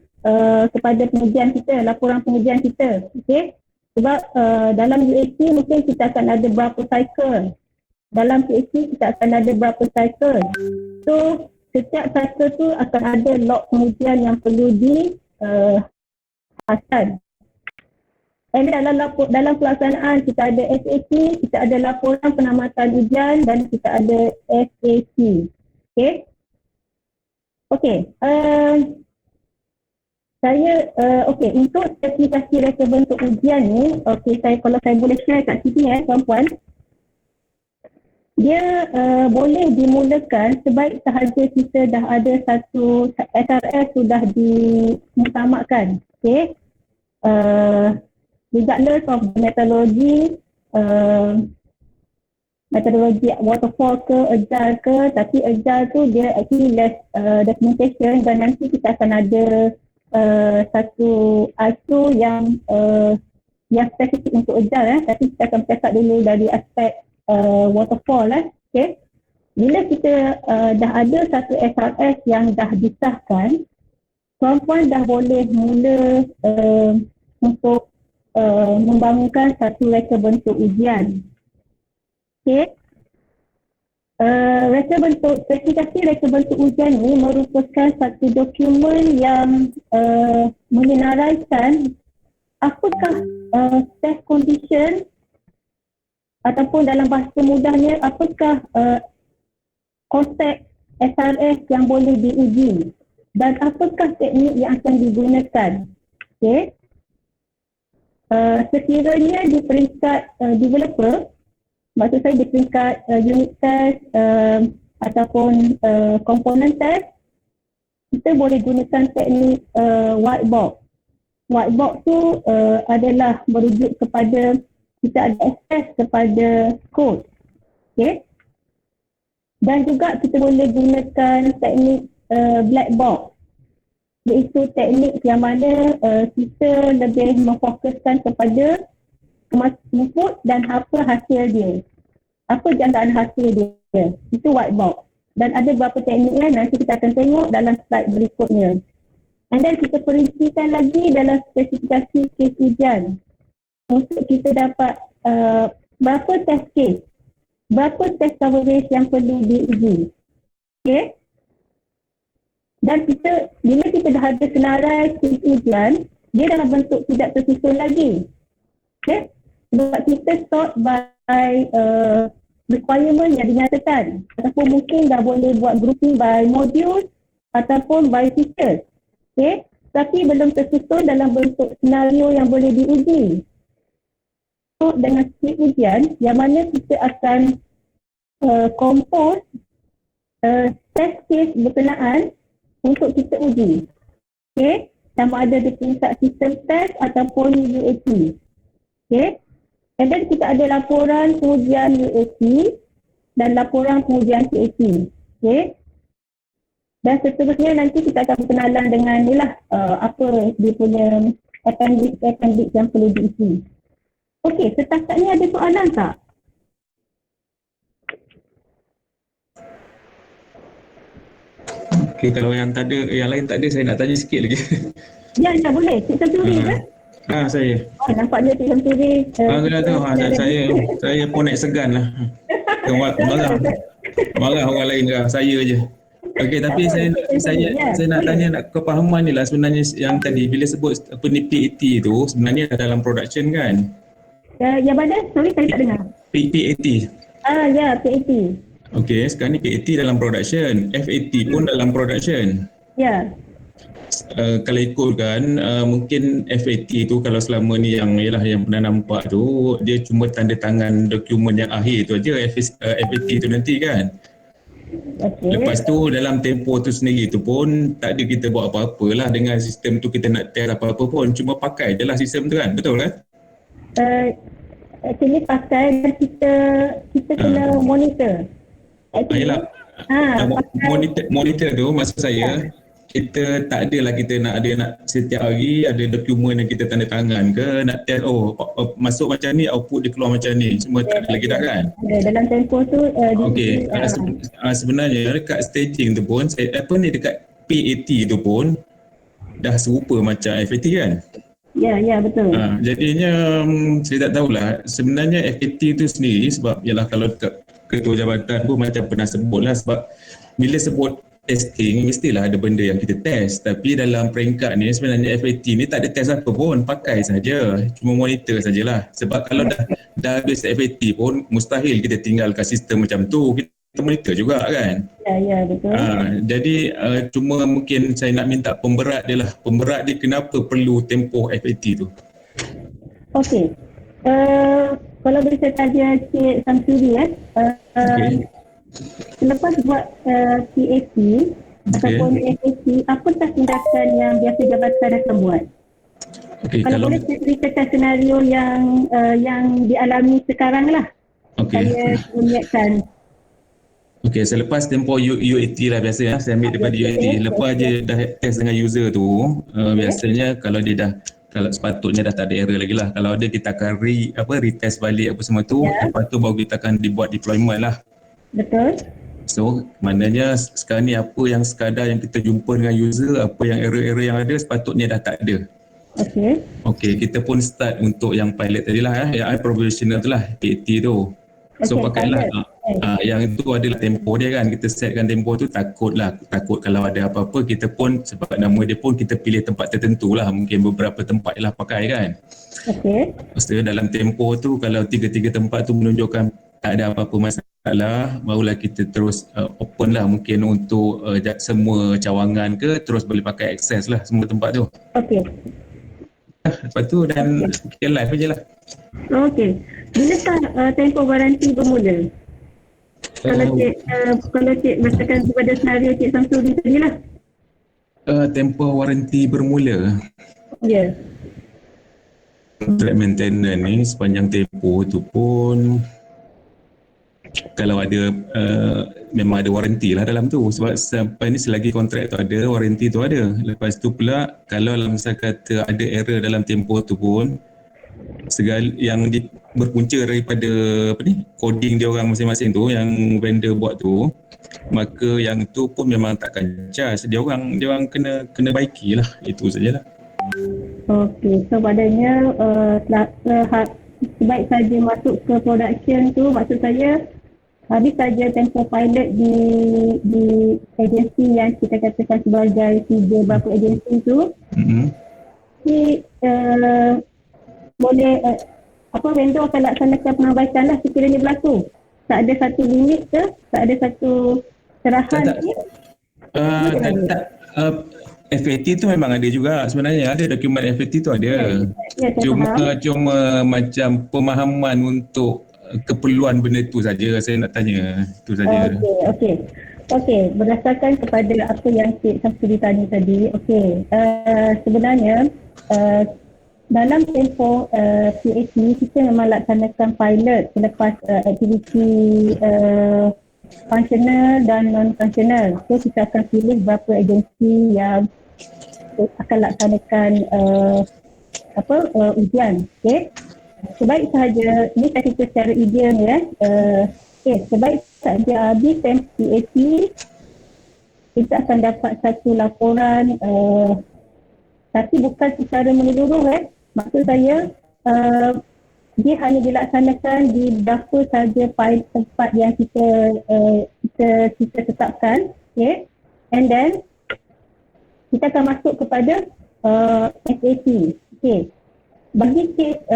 kepada pengujian kita, laporan pengujian kita. Okay. Sebab dalam UAT mungkin kita akan ada berapa cycle, dalam PAT kita akan ada berapa cycle. So setiap cycle tu akan ada log pengujian yang perlu dihaskan. Dan dalam pelaksanaan kita ada SAT, kita ada laporan penamatan ujian dan kita ada SAT. Okay. Okay. Untuk spesifikasi reka bentuk ujian ni, kalau saya boleh share kat sini tuan-puan. Dia boleh dimulakan sebaik sahaja kita dah ada satu SRS sudah dimutamakkan. Okay. Regardless of the metodologi waterfall ke agile ke, tapi agile tu dia actually less documentation dan nanti kita akan ada satu ISO yang spesifik untuk agile tapi kita akan cakap dulu dari aspek waterfall okay. Bila kita dah ada satu SRS yang dah disahkan, tuan-puan dah boleh mula untuk membangunkan satu reka bentuk ujian. Okay. Spesifikasi reka bentuk ujian ni merupakan satu dokumen yang menyenaraikan apakah test condition ataupun dalam bahasa mudahnya apakah konsep SRS yang boleh diuji dan apakah teknik yang akan digunakan. Okay. Sekiranya di peringkat developer, maksud saya di peringkat unit test ataupun komponen test, kita boleh gunakan teknik white box. White box tu adalah merujuk kepada kita ada akses kepada kod. Okay. Dan juga kita boleh gunakan teknik black box, iaitu teknik yang mana kita lebih memfokuskan kepada input dan apa hasil dia, apa jangkaan hasil dia. Itu white box. Dan ada beberapa teknik nanti kita akan tengok dalam slide berikutnya. And then kita perincikan lagi dalam spesifikasi kes ujian untuk kita dapat berapa test case, berapa test coverage yang perlu diuji. Okay. Dan kita, bila kita dah ada senarai kes ujian, dia dalam bentuk tidak tersusun lagi. Okay. Sebab kita sort by requirement yang dinyatakan. Ataupun mungkin dah boleh buat grouping by module ataupun by features. Okay. Tapi belum tersusun dalam bentuk senario yang boleh diuji. So, dengan skrip ujian yang mana kita akan compose test case berkenaan untuk kita uji. Okay. Sama ada di tingkat sistem test ataupun UAT. Okay. And then kita ada laporan pengujian UAT dan laporan pengujian CAT. Okay. Dan seterusnya nanti kita akan berkenalan dengan apa dia punya appendix yang perlu diisi. Okey, setakat ni ada soalan tak? Okey, kalau yang lain tak ada, saya nak tanya sikit lagi. Ya, boleh. Cik Santuri ke? Saya. Oh, nampaknya Cik Santuri. Saya tahu, saya pun nak segan lah. Marah orang lain ke, saya je. Okey, tapi saya nak tanya nak kepahaman ni lah sebenarnya yang tadi bila sebut apa ni PAT tu sebenarnya dalam production kan? Yang mana? Sorry, saya tak dengar. PAT. Ya, PAT. Okey, sekarang ni PAT dalam production, FAT pun dalam production. Ya. Kalau ikutkan mungkin FAT tu kalau selama ni yang pernah nampak tu dia cuma tanda tangan dokumen yang akhir tu aja, FAT tu nanti kan. Okay. Lepas tu dalam tempoh tu sendiri tu pun tak ada kita buat apa-apa lah dengan sistem tu, kita nak test apa-apa pun cuma pakai je lah sistem tu kan, betul kan? Actually pakai dan kita kena monitor. Yelah, monitor tu maksud saya kita tak adalah kita nak setiap hari ada dokumen yang kita tanda tangan ke nak test masuk macam ni, output dia keluar macam ni, semua tak ada lagi dah kan? Dalam tempoh tu okey, sebenarnya dekat staging tu pun dekat PAT tu pun dah serupa macam FAT kan? Ya, betul. Jadinya saya tak tahulah sebenarnya FAT tu sendiri sebab ialah kalau ketua jabatan pun macam pernah sebut lah, sebab bila sebut testing mestilah ada benda yang kita test, tapi dalam peringkat ni sebenarnya FAT ni tak ada test apa pun, pakai saja, cuma monitor sajalah. Sebab kalau dah habis FAT pun mustahil kita tinggalkan sistem macam tu, kita monitor juga kan. Ya, betul. Jadi cuma mungkin saya nak minta pemberat dia kenapa perlu tempoh FAT tu. Okey. Kalau boleh saya tanya Cik Samsuri okay. Selepas buat PAT ataupun FAT, apakah tindakan yang biasa jabatan akan buat? Okay, kalau boleh saya ceritakan senario yang dialami sekarang lah. Saya menyiapkan. Okey, selepas tempoh UAT lah biasa saya ambil daripada UAT. Lepas je dah test dengan user tu, biasanya kalau sepatutnya dah tak ada error lagi lah. Kalau ada kita akan retest balik apa semua tu, lepas tu baru kita akan dibuat deployment lah. Betul. So, maknanya sekarang ni apa yang sekadar yang kita jumpa dengan user, apa yang error-error yang ada sepatutnya dah tak ada. Okey, kita pun start untuk yang pilot tadi lah yang provisional tu lah, PAT tu. So pakailah yang itu adalah tempoh dia kan, kita setkan tempoh tu, takut kalau ada apa-apa kita pun, sebab nama dia pun kita pilih tempat tertentu lah, mungkin beberapa tempat lah pakai kan. Maksudnya dalam tempoh tu kalau tiga-tiga tempat tu menunjukkan tak ada apa-apa masalah, barulah kita terus open lah mungkin untuk semua cawangan ke, terus boleh pakai akses lah semua tempat tu. Lepas tu dan live je lah. Bilakah tempoh waranti bermula? Kalau cik bacakan kepada senario Cik Samsuri tadi lah. Tempoh waranti bermula? Ya. kontrak maintenance ni sepanjang tempoh tu pun kalau ada memang ada waranti lah dalam tu, sebab sampai ni selagi kontrak tu ada, waranti tu ada. Lepas tu pula kalau misal kata ada error dalam tempoh tu pun segala yang berpunca daripada coding dia orang masing-masing tu yang vendor buat tu, maka yang tu pun memang takkan charge, dia orang kena baiki lah, itu sajalah. Okey, so padanya sebaik saja masuk ke production tu, maksud saya habis saja tempoh pilot di agensi yang kita katakan sebagai 3 berapa agensi tu, boleh vendor akan laksanakan penambaikan lah sekiranya berlaku. Tak ada satu limit ke? Tak ada satu serahan ke? FAT tu memang ada juga sebenarnya, ada dokumen FAT tu ada. Cuma macam pemahaman untuk keperluan benda tu saja saya nak tanya, itu saja. Okey, berdasarkan kepada apa yang Cik Samsuri tanya tadi, sebenarnya dalam tempoh PAT kita memang laksanakan pilot selepas aktiviti functional dan non-functional. So kita akan pilih berapa agensi yang akan laksanakan ujian. Okey. Sebaik sahaja, ini saya cerita secara ideal ya. Sebaik sahaja habis PAT, kita akan dapat satu laporan tapi bukan secara menyeluruh Maksud saya dia hanya dilaksanakan di berapa saja tempat yang kita tetapkan, and then kita akan masuk kepada SAT. Bagi Cik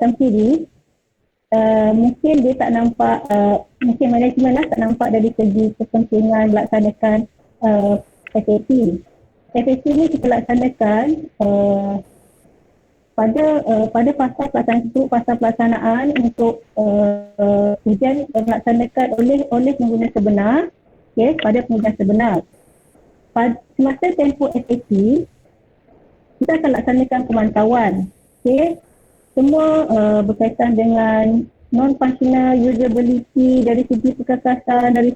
Samsuri, mungkin dia tak nampak, mungkin manajemen tak nampak dari segi kepentingan melaksanakan SAT. SAT ni kita laksanakan pada fasa pelaksanaan untuk ujian melaksanakan oleh pengguna sebenar, pada pengguna sebenar. Semasa tempoh SAT, kita akan laksanakan pemantauan. Semua berkaitan dengan non-functional usability dari segi perkakasan, dari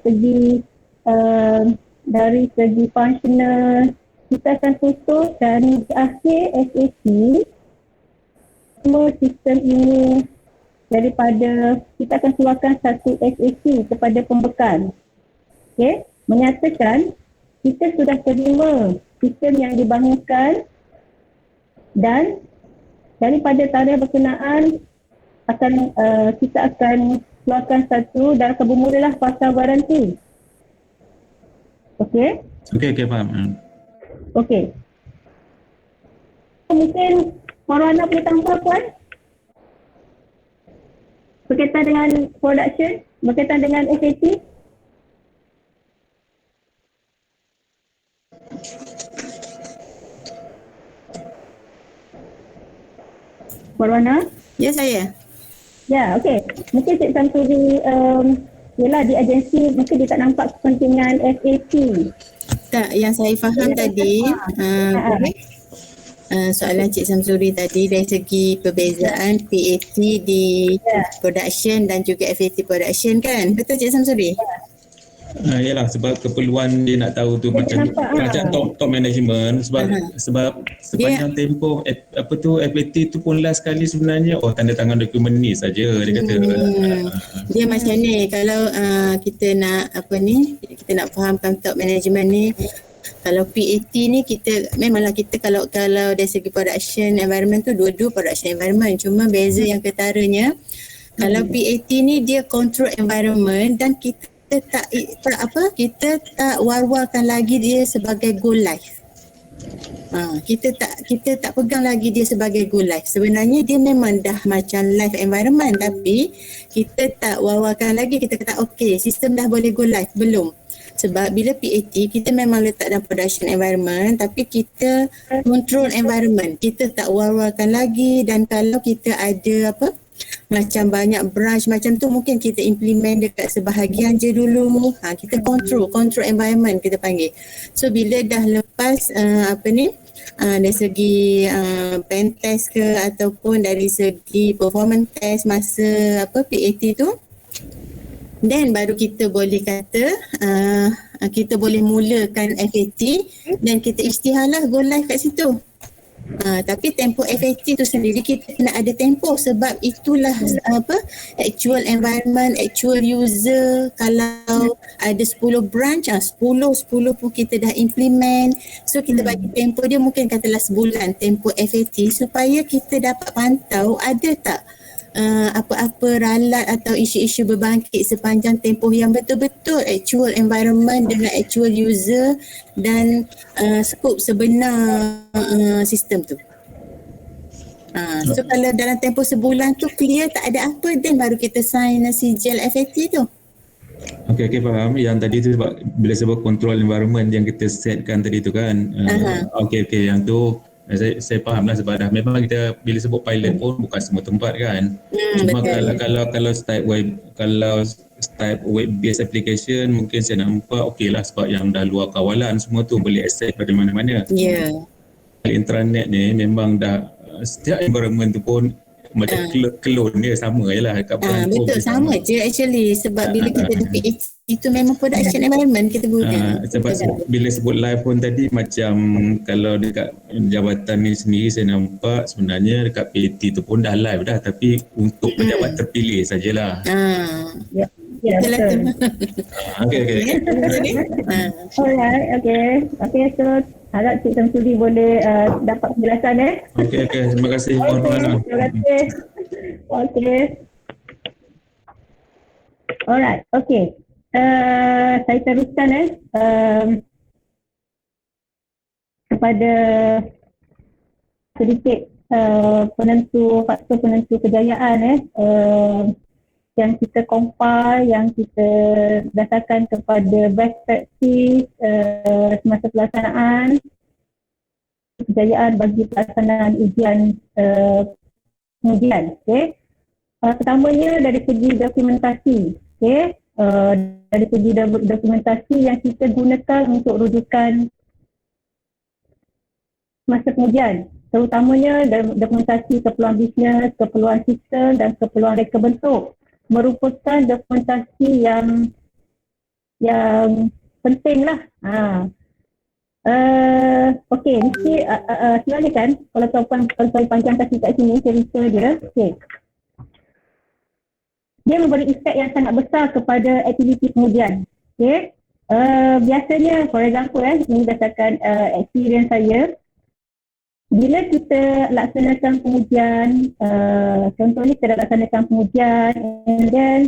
segi functional, kita akan tutup dan di akhir SAT semua sistem ini daripada kita akan keluarkan satu SAT kepada pembekal. Menyatakan kita sudah terima sistem yang dibangunkan dan daripada tarikh berkenaan kita akan keluarkan satu dan akan bermulalah fasa waranti. Okey, faham. Okey. Mungkin Marwana boleh tambah Puan? Berkaitan dengan production, berkaitan dengan SAT? Marwana? Ya, saya. Ya, okey. Mungkin Cik Samsuri yelah di agensi mungkin dia tak nampak kepentingan SAT. Tak, yang saya faham tadi soalan Cik Samsuri tadi dari segi perbezaan PAT di production dan juga FAT production kan? Betul Cik Samsuri? Yalah, sebab keperluan dia nak tahu tu macam top management, sebab sepanjang tempoh FAT tu pun last kali sebenarnya tanda tangan dokumen ni saja dia kata. Dia macam ni, kalau kita nak kita nak fahamkan top management ni, kalau PAT ni memanglah kita kalau dari segi production environment tu dua-dua production environment, cuma beza yang ketaranya kalau PAT ni dia control environment dan kita tak war-warkan lagi dia sebagai go live. Kita tak pegang lagi dia sebagai go live. Sebenarnya dia memang dah macam live environment, tapi kita tak war-warkan lagi. Kita kata okey, sistem dah boleh go live belum? Sebab bila PAT kita memang letak dalam production environment, tapi kita control environment. Kita tak war-warkan lagi, dan kalau kita ada macam banyak branch macam tu, mungkin kita implement dekat sebahagian je dulu. Kita control environment kita panggil. So bila dah lepas dari segi pen test ke ataupun dari segi performance test masa PAT tu, then baru kita boleh kata kita boleh mulakan FAT dan kita isytiharlah go live kat situ. Tapi tempoh FAT tu sendiri kita kena ada tempoh, sebab itulah actual environment, actual user. Kalau ada 10 branch, 10 pun kita dah implement. So kita bagi tempoh dia mungkin katalah sebulan tempoh FAT, supaya kita dapat pantau ada tak apa-apa ralat atau isu-isu berbangkit sepanjang tempoh yang betul-betul actual environment dengan actual user dan skop sebenar sistem tu. So kalau dalam tempoh sebulan tu clear tak ada apa, then baru kita sign sijil FAT tu. Okey, faham. Yang tadi tu sebab bila sebut control environment yang kita setkan tadi tu kan. Okey, yang tu saya faham lah, sebab dah memang kita bila sebut pilot pun bukan semua tempat kan. Cuma kalau type web based application mungkin saya nampak okey lah, sebab yang dah luar kawalan semua tu boleh access pada mana-mana. Intranet ni memang dah setiap environment tu pun macam clone dia sama je lah kat betul, sama je actually, sebab bila kita dah PAT itu memang production environment kita guna. Sebab bila sebut live pun tadi, macam kalau dekat jabatan ni sendiri saya nampak sebenarnya dekat PAT tu pun dah live dah, tapi untuk pejabat terpilih sajalah. Betul. Okey. Alright, okay, so harap Cik Samsudi boleh dapat penjelasan. Okey, terima kasih. Terima kasih. Okay. Alright, okay. Saya teruskan kepada sedikit faktor penentu kejayaan yang kita compile, yang kita dasarkan kepada best practice semasa pelaksanaan kejayaan bagi pelaksanaan ujian pengujian. Pertamanya dari segi dokumentasi. Dari segi dokumentasi yang kita gunakan untuk rujukan masa pengujian, terutamanya dokumentasi keperluan bisnes, keperluan sistem dan keperluan reka bentuk, merupakan dokumentasi yang penting lah. Okey, mesti sebenarnya kan kalau tuan-puan panjang kasih kat sini cerita dia. Okey. Dia memberi efek yang sangat besar kepada aktiviti pengujian. Okey. Biasanya, for example ini berdasarkan experience saya, bila kita laksanakan pengujian, contohnya kita laksanakan pengujian and then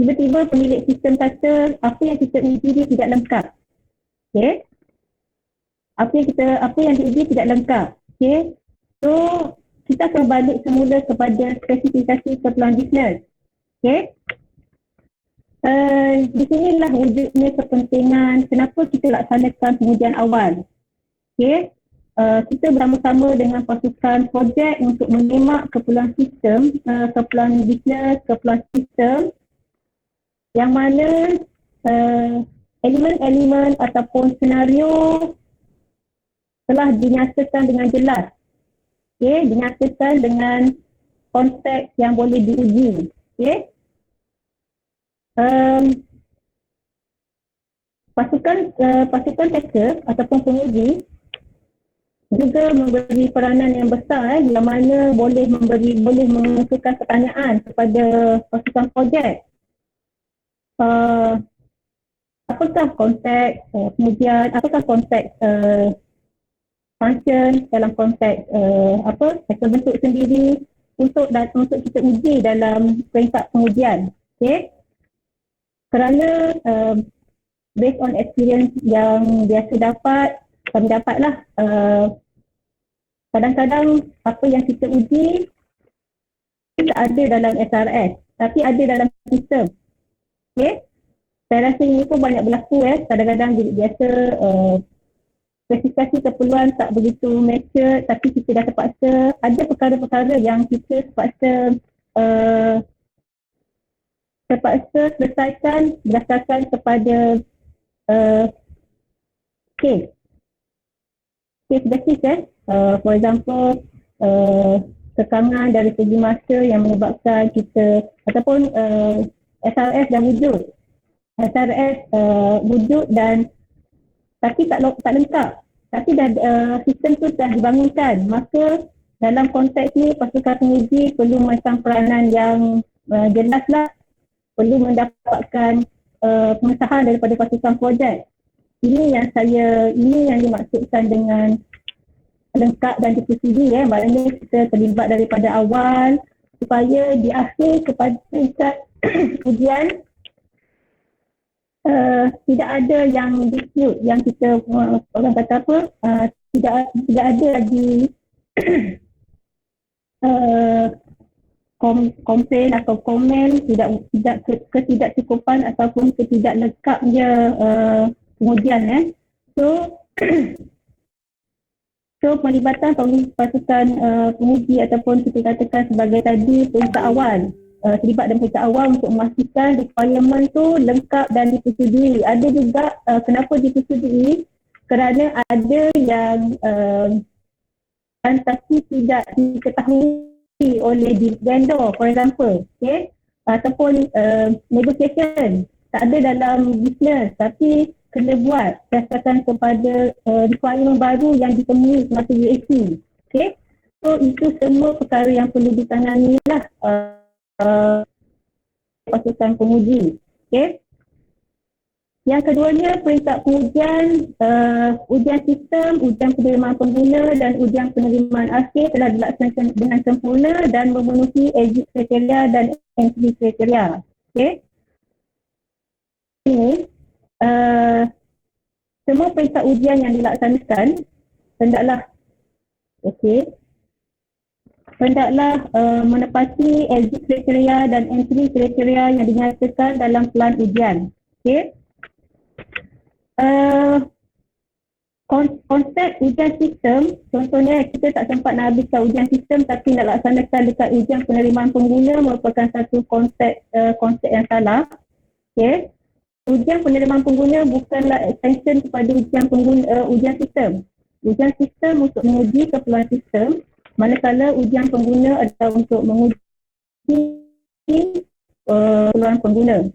tiba-tiba pemilik sistem kata apa yang kita uji ni tidak lengkap. Okey. Apa yang diuji tidak lengkap. Okey. So kita akan balik semula kepada spesifikasi keperluan bisnes. Okey. Di sinilah wujudnya kepentingan kenapa kita laksanakan pengujian awal. Okey. Kita bersama-sama dengan pasukan projek untuk menyemak keperluan sistem, keperluan bisnes, keperluan sistem yang mana elemen-elemen ataupun senario telah dinyatakan dengan jelas. Dinyatakan dengan konteks yang boleh diuji. Pasukan hacker ataupun penguji juga memberi peranan yang besar yang mana boleh mengusulkan pertanyaan kepada pasukan projek. Apakah konteks pengujian, apakah konteks function dalam konteks hacker bentuk sendiri untuk kita uji dalam peringkat pengujian. Kerana based on experience yang biasa kami dapatlah kadang-kadang apa yang kita uji tidak ada dalam SRS tapi ada dalam sistem. Saya rasa ini pun banyak berlaku kadang-kadang biasa spesifikasi keperluan tak begitu mature tapi kita dah terpaksa ada perkara-perkara yang kita terpaksa selesaikan berdasarkan kepada case. case basis for example kekangan dari segi masa yang menyebabkan kita ataupun SRS dah wujud. SRS wujud dan tapi tak lengkap. Tapi dah sistem tu dah dibangunkan. Maka dalam konteks ni pasukan penguji perlu macam peranan yang jelas lah. Perlu mendapatkan pengesahan daripada pasukan projek. Ini yang dimaksudkan dengan lengkap dan disetujui maknanya kita terlibat daripada awal supaya di akhir kepada tingkat ujian tidak ada yang dispute, yang kita orang kata apa, tidak ada lagi komplain atau komen ketidakcukupan ataupun ketidaklengkapnya pengujian So pelibatan pasukan penguji ataupun kita katakan sebagai tadi peringkat awal, terlibat dalam peringkat awal untuk memastikan requirement tu lengkap dan disetujui. Ada juga kenapa disetujui, kerana ada yang tapi tidak diketahui oleh vendor for example, ataupun negotiation tak ada dalam business tapi kena buat berdasarkan kepada requirement baru yang ditemui semasa UAT. So itu semua perkara yang perlu ditangani lah pasukan penguji. Yang keduanya peringkat pengujian, ujian sistem, ujian penerimaan pengguna dan ujian penerimaan akhir telah dilaksanakan dengan sempurna dan memenuhi exit kriteria dan entry kriteria. Ini semua peringkat ujian yang dilaksanakan hendaklah menepati exit kriteria dan entry kriteria yang dinyatakan dalam pelan ujian. Konsep ujian sistem, contohnya kita tak sempat nak habiskan ujian sistem tapi nak laksanakan dekat ujian penerimaan pengguna merupakan satu konsep yang salah. Ujian penerimaan pengguna bukanlah extension kepada ujian sistem. Ujian sistem untuk menguji keperluan sistem, manakala ujian pengguna adalah untuk menguji keperluan pengguna.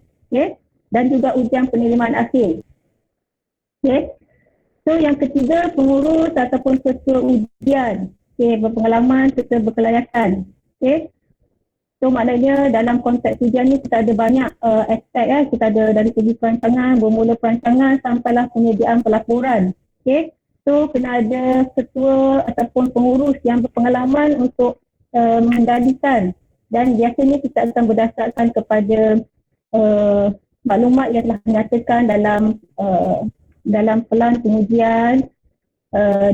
Dan juga ujian penerimaan akhir. So yang ketiga, pengurus ataupun ketua ujian berpengalaman serta berkelayakan. So maknanya dalam konteks ujian ni kita ada banyak aspek kita ada dari segi perancangan, bermula perancangan sampailah penyediaan pelaporan. So kena ada ketua ataupun pengurus yang berpengalaman untuk mengendalikan, dan biasanya kita akan berdasarkan kepada maklumat yang telah dinyatakan dalam pelan pengujian,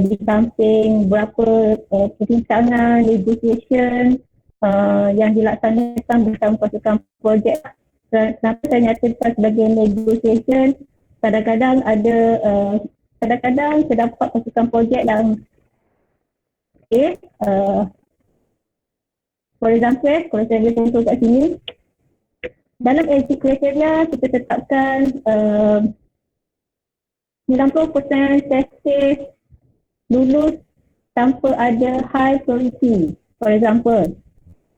di samping berapa perbincangan, negotiation yang dilaksanakan bersama pasukan projek. Kenapa saya nyatakan sebagai negotiation, kadang-kadang terdapat pasukan projek yang for example, kalau saya boleh contoh kat sini, dalam exit kriteria kita tetapkan 90% test lulus tanpa ada high priority. For example,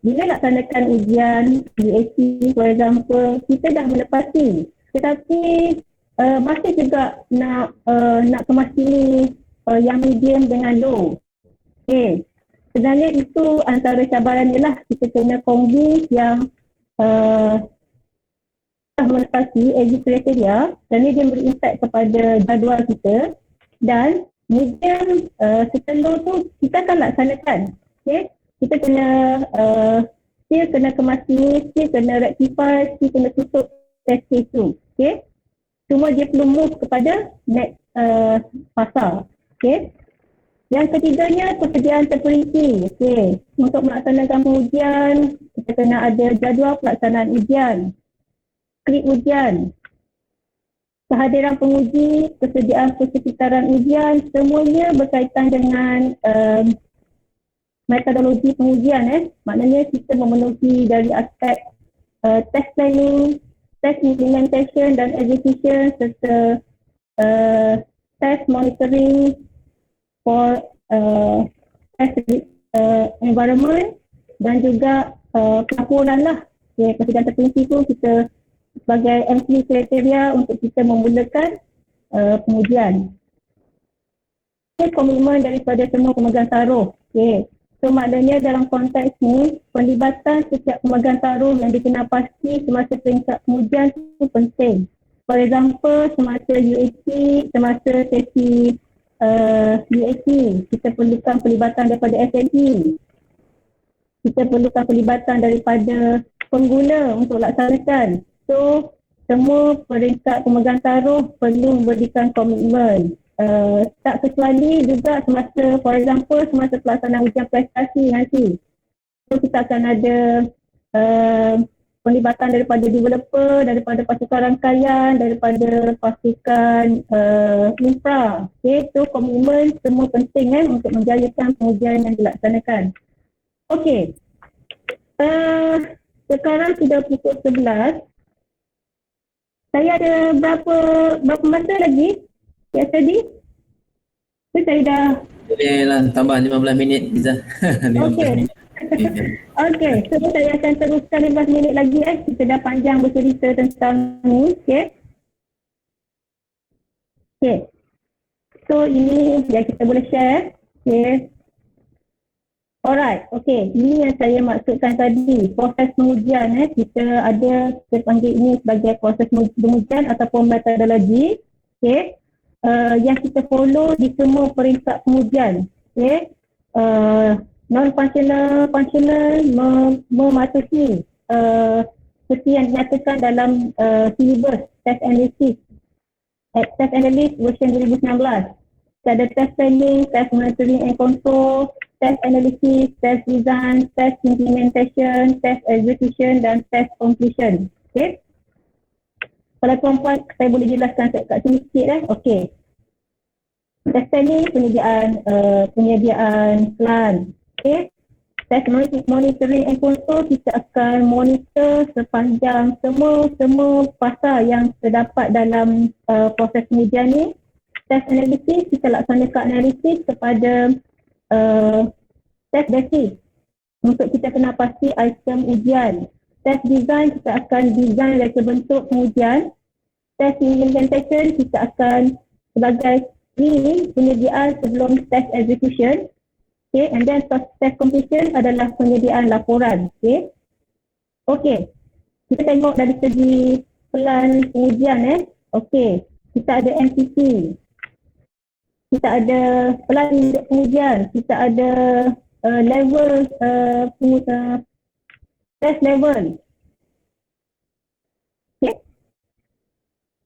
bila laksanakan ujian UAT for example, kita dah menepati tetapi masih juga nak kemastini yang medium dengan low. Sebenarnya itu antara cabaran ialah kita kena convince yang menepati exit kriteria, kerana dia berimpact kepada jadual kita, dan medium setelah tu kita akan laksanakan. Kita kena still kena kemastini, still kena rectify, still kena tutup test case tu. Cuma dia perlu move kepada next fasa. Yang ketiganya, persediaan terperinci. Untuk melaksanakan pengujian, kita kena ada jadual pelaksanaan ujian, skrip ujian, kehadiran penguji, persediaan persekitaran ujian, semuanya berkaitan dengan metodologi pengujian. Maknanya kita memenuhi dari aspek test planning, test implementation dan execution serta test monitoring for environment dan juga pelaporan lah. Okay, persidangan terperinci tu kita sebagai MC kriteria untuk kita memulakan pengujian. Okay, komitmen daripada semua pemegang taruh. Okay. So maknanya dalam konteks ni, pelibatan setiap pemegang taruh yang dikenal pasti semasa peringkat pengujian itu penting. For example, semasa UAT, semasa sesi UAT, kita perlukan pelibatan daripada SME. Kita perlukan pelibatan daripada pengguna untuk laksanakan. So, semua peringkat pemegang taruh perlu memberikan komitmen. Tak kecuali juga semasa, for example, semasa pelaksanaan ujian prestasi nanti. So, kita akan ada pelibatan daripada developer, daripada pasukan rangkaian, daripada pasukan infra. Okay, so komitmen semua penting untuk menjayakan pengujian yang dilaksanakan. Okay, sekarang sudah pukul 11. Saya ada berapa masa lagi? Ya tadi? So, saya dah... Boleh lah, tambah 15 minit Izzah. 15 okay. minit. Okay, so saya akan teruskan 15 minit lagi kita dah panjang bercerita tentang ni, okay. Okay, so ini yang kita boleh share, okay. Alright, okay, ini yang saya maksudkan tadi, proses pengujian kita ada, kita panggil ini sebagai proses pengujian ataupun metodologi, okay. Yang kita follow di semua peringkat pengujian, okay. Non-functional, functional mematuhi seperti yang dinyatakan dalam syllabus test analysis version 2019. Kita ada test planning, test monitoring and control, test analysis, test design, test implementation, test execution dan test completion. Okay. Kalau tuan-tuan saya boleh jelaskan kat sini sikit Okay. Test planning, penyediaan plan. Okay. Test monitoring and control, kita akan monitor sepanjang semua fasa yang terdapat dalam proses pengujian ni. Test analysis, kita laksanakan analisis kepada test basis untuk kita kenal pasti item ujian. Test design, kita akan design reka bentuk pengujian. Test implementation, kita akan sebagai ini penyediaan sebelum test execution. Okay, and then test completion adalah penyediaan laporan. Okay. Okay, kita tengok dari segi pelan pengujian Okay, kita ada MCC. Kita ada pelan pengujian. Kita ada level test level. Okay.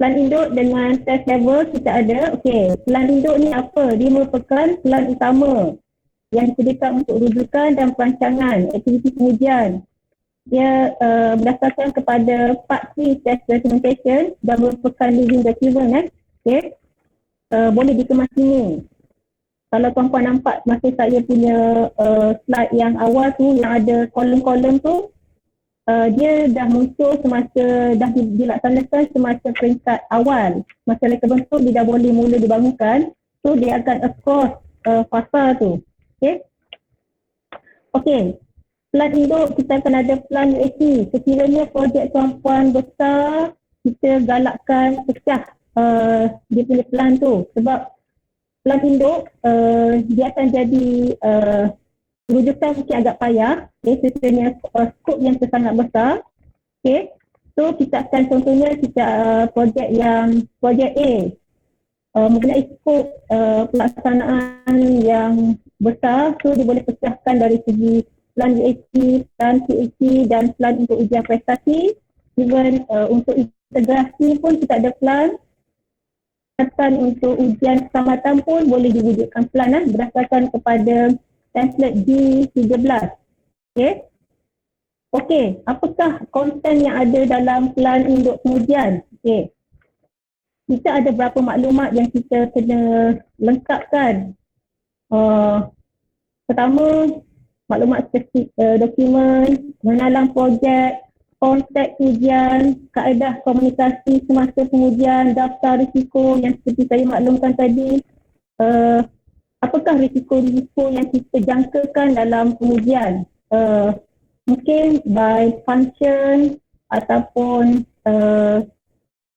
Pelan induk dengan test level kita ada. Okay, pelan induk ni apa? Dia merupakan pelan utama yang disediakan untuk rujukan dan perancangan aktiviti pengujian. Dia berdasarkan kepada part 3 test documentation dan merupakan living document. Okay. Boleh dikemas sini. Kalau tuan-tuan nampak masa saya punya slide yang awal tu yang ada kolom-kolom tu, dia dah muncul semasa dah dilaksanakan semasa peringkat awal. Masa reka bentuk dia dah boleh mula dibangunkan. So dia akan across fasa tu. Okay. Okay. Plan induk kita akan ada plan UAT. Sekiranya projek tuan-puan besar, kita galakkan pecah dia punya plan tu. Sebab plan induk dia akan jadi rujukan mungkin agak payah. Okay. Sekiranya skop yang sangat besar. Okay. So kita akan contohnya kita projek A. Mengenai skop pelaksanaan yang besar, so dia boleh pecahkan dari segi plan UAT, plan CAT dan plan untuk ujian prestasi. Even untuk integrasi pun kita ada plan. Untuk ujian keselamatan pun boleh diwujudkan plan berdasarkan kepada template D13. Okay. Okay, apakah konten yang ada dalam plan induk pengujian? Okay. Kita ada berapa maklumat yang kita kena lengkapkan. Pertama, maklumat spesifik dokumen, pengenalan projek, konteks ujian, kaedah komunikasi semasa pengujian, daftar risiko yang seperti saya maklumkan tadi, apakah risiko-risiko yang kita jangkakan dalam pengujian. Mungkin by function ataupun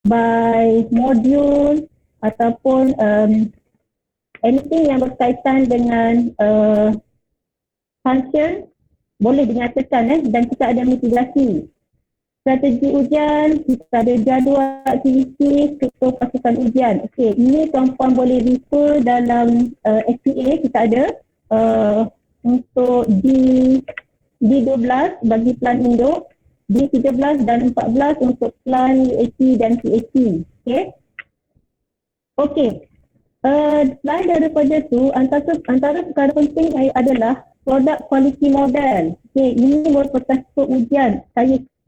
by module ataupun anything yang berkaitan dengan function boleh dinyatakan dan kita ada mitigasi. Strategi ujian, kita ada jadual aktiviti, struktur pasukan ujian. Okey, ini tuan-puan boleh refer dalam SPA kita ada untuk D12 bagi plan induk, D13 dan 14 untuk plan UAT dan PAT. Okey. Okey. Selain daripada itu, antara perkara penting adalah product quality model. Okey, ini merupakan skop ujian.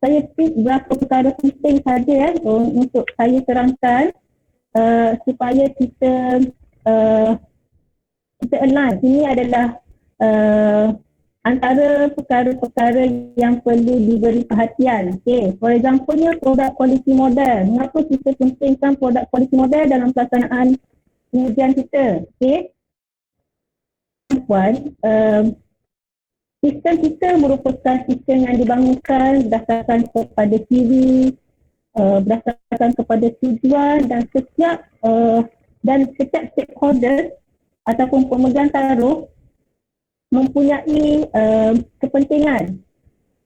Saya pick beberapa perkara penting saja untuk saya terangkan supaya kita align. Ini adalah antara perkara-perkara yang perlu diberi perhatian. Okay. For example, product quality model. Mengapa kita pentingkan product quality model dalam pelaksanaan pengujian kita? Okay. Sistem kita merupakan sistem yang dibangunkan berdasarkan kepada theory, berdasarkan kepada tujuan dan setiap stakeholder ataupun pemegang taruh mempunyai kepentingan.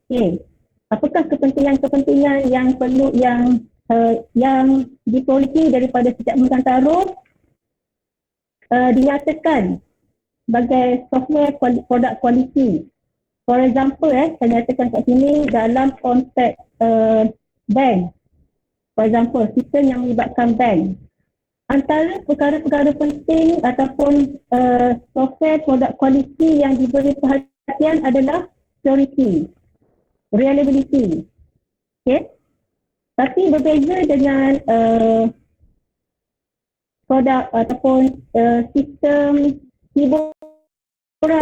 Okay. Apakah kepentingan-kepentingan yang perlu yang diperoleh daripada setiap pemegang taruh dinyatakan sebagai software product quality. For example, saya nyatakan kat sini dalam konteks bank. For example, sistem yang melibatkan bank. Antara perkara-perkara penting ataupun software product quality yang diberi perhatian adalah security, reliability. Okay. Tapi berbeza dengan produk ataupun sistem hiburan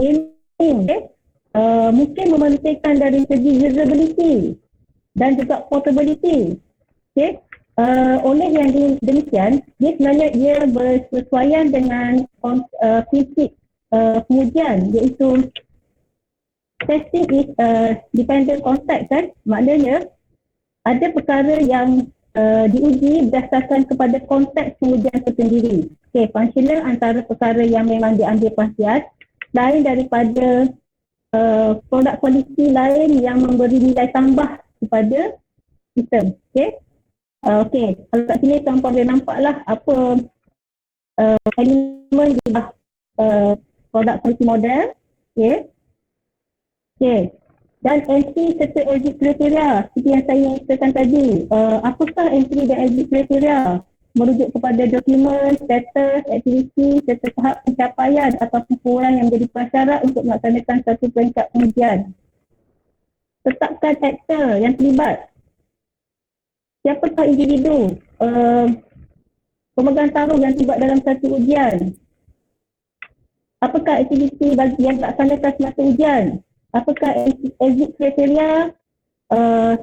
ini, mungkin mementingkan dari segi usability dan juga portability. Okay. Oleh yang demikian, dia sebenarnya bersesuaian dengan prinsip pengujian, iaitu testing is dependent context kan. Maknanya ada perkara yang diuji berdasarkan kepada konteks pengujian tersendiri. Okay, functional antara perkara yang memang diambil perhatian lain daripada produk quality lain yang memberi nilai tambah kepada sistem. Okay. Okey, kalau kat sini tuan-puan boleh nampaklah apa elemen di product quality model. Okay. Okay. Dan entry serta exit kriteria seperti yang saya nyatakan tadi. Apakah entry dan exit kriteria? Merujuk kepada dokumen, status, aktiviti serta tahap pencapaian atau kekurangan yang menjadi prasyarat untuk melaksanakan satu peringkat pengujian. Tetapkan aktor yang terlibat. Siapakah individu pemegang taruh yang terlibat dalam satu ujian? Apakah aktiviti bagi yang melaksanakan semasa ujian? Apakah exit kriteria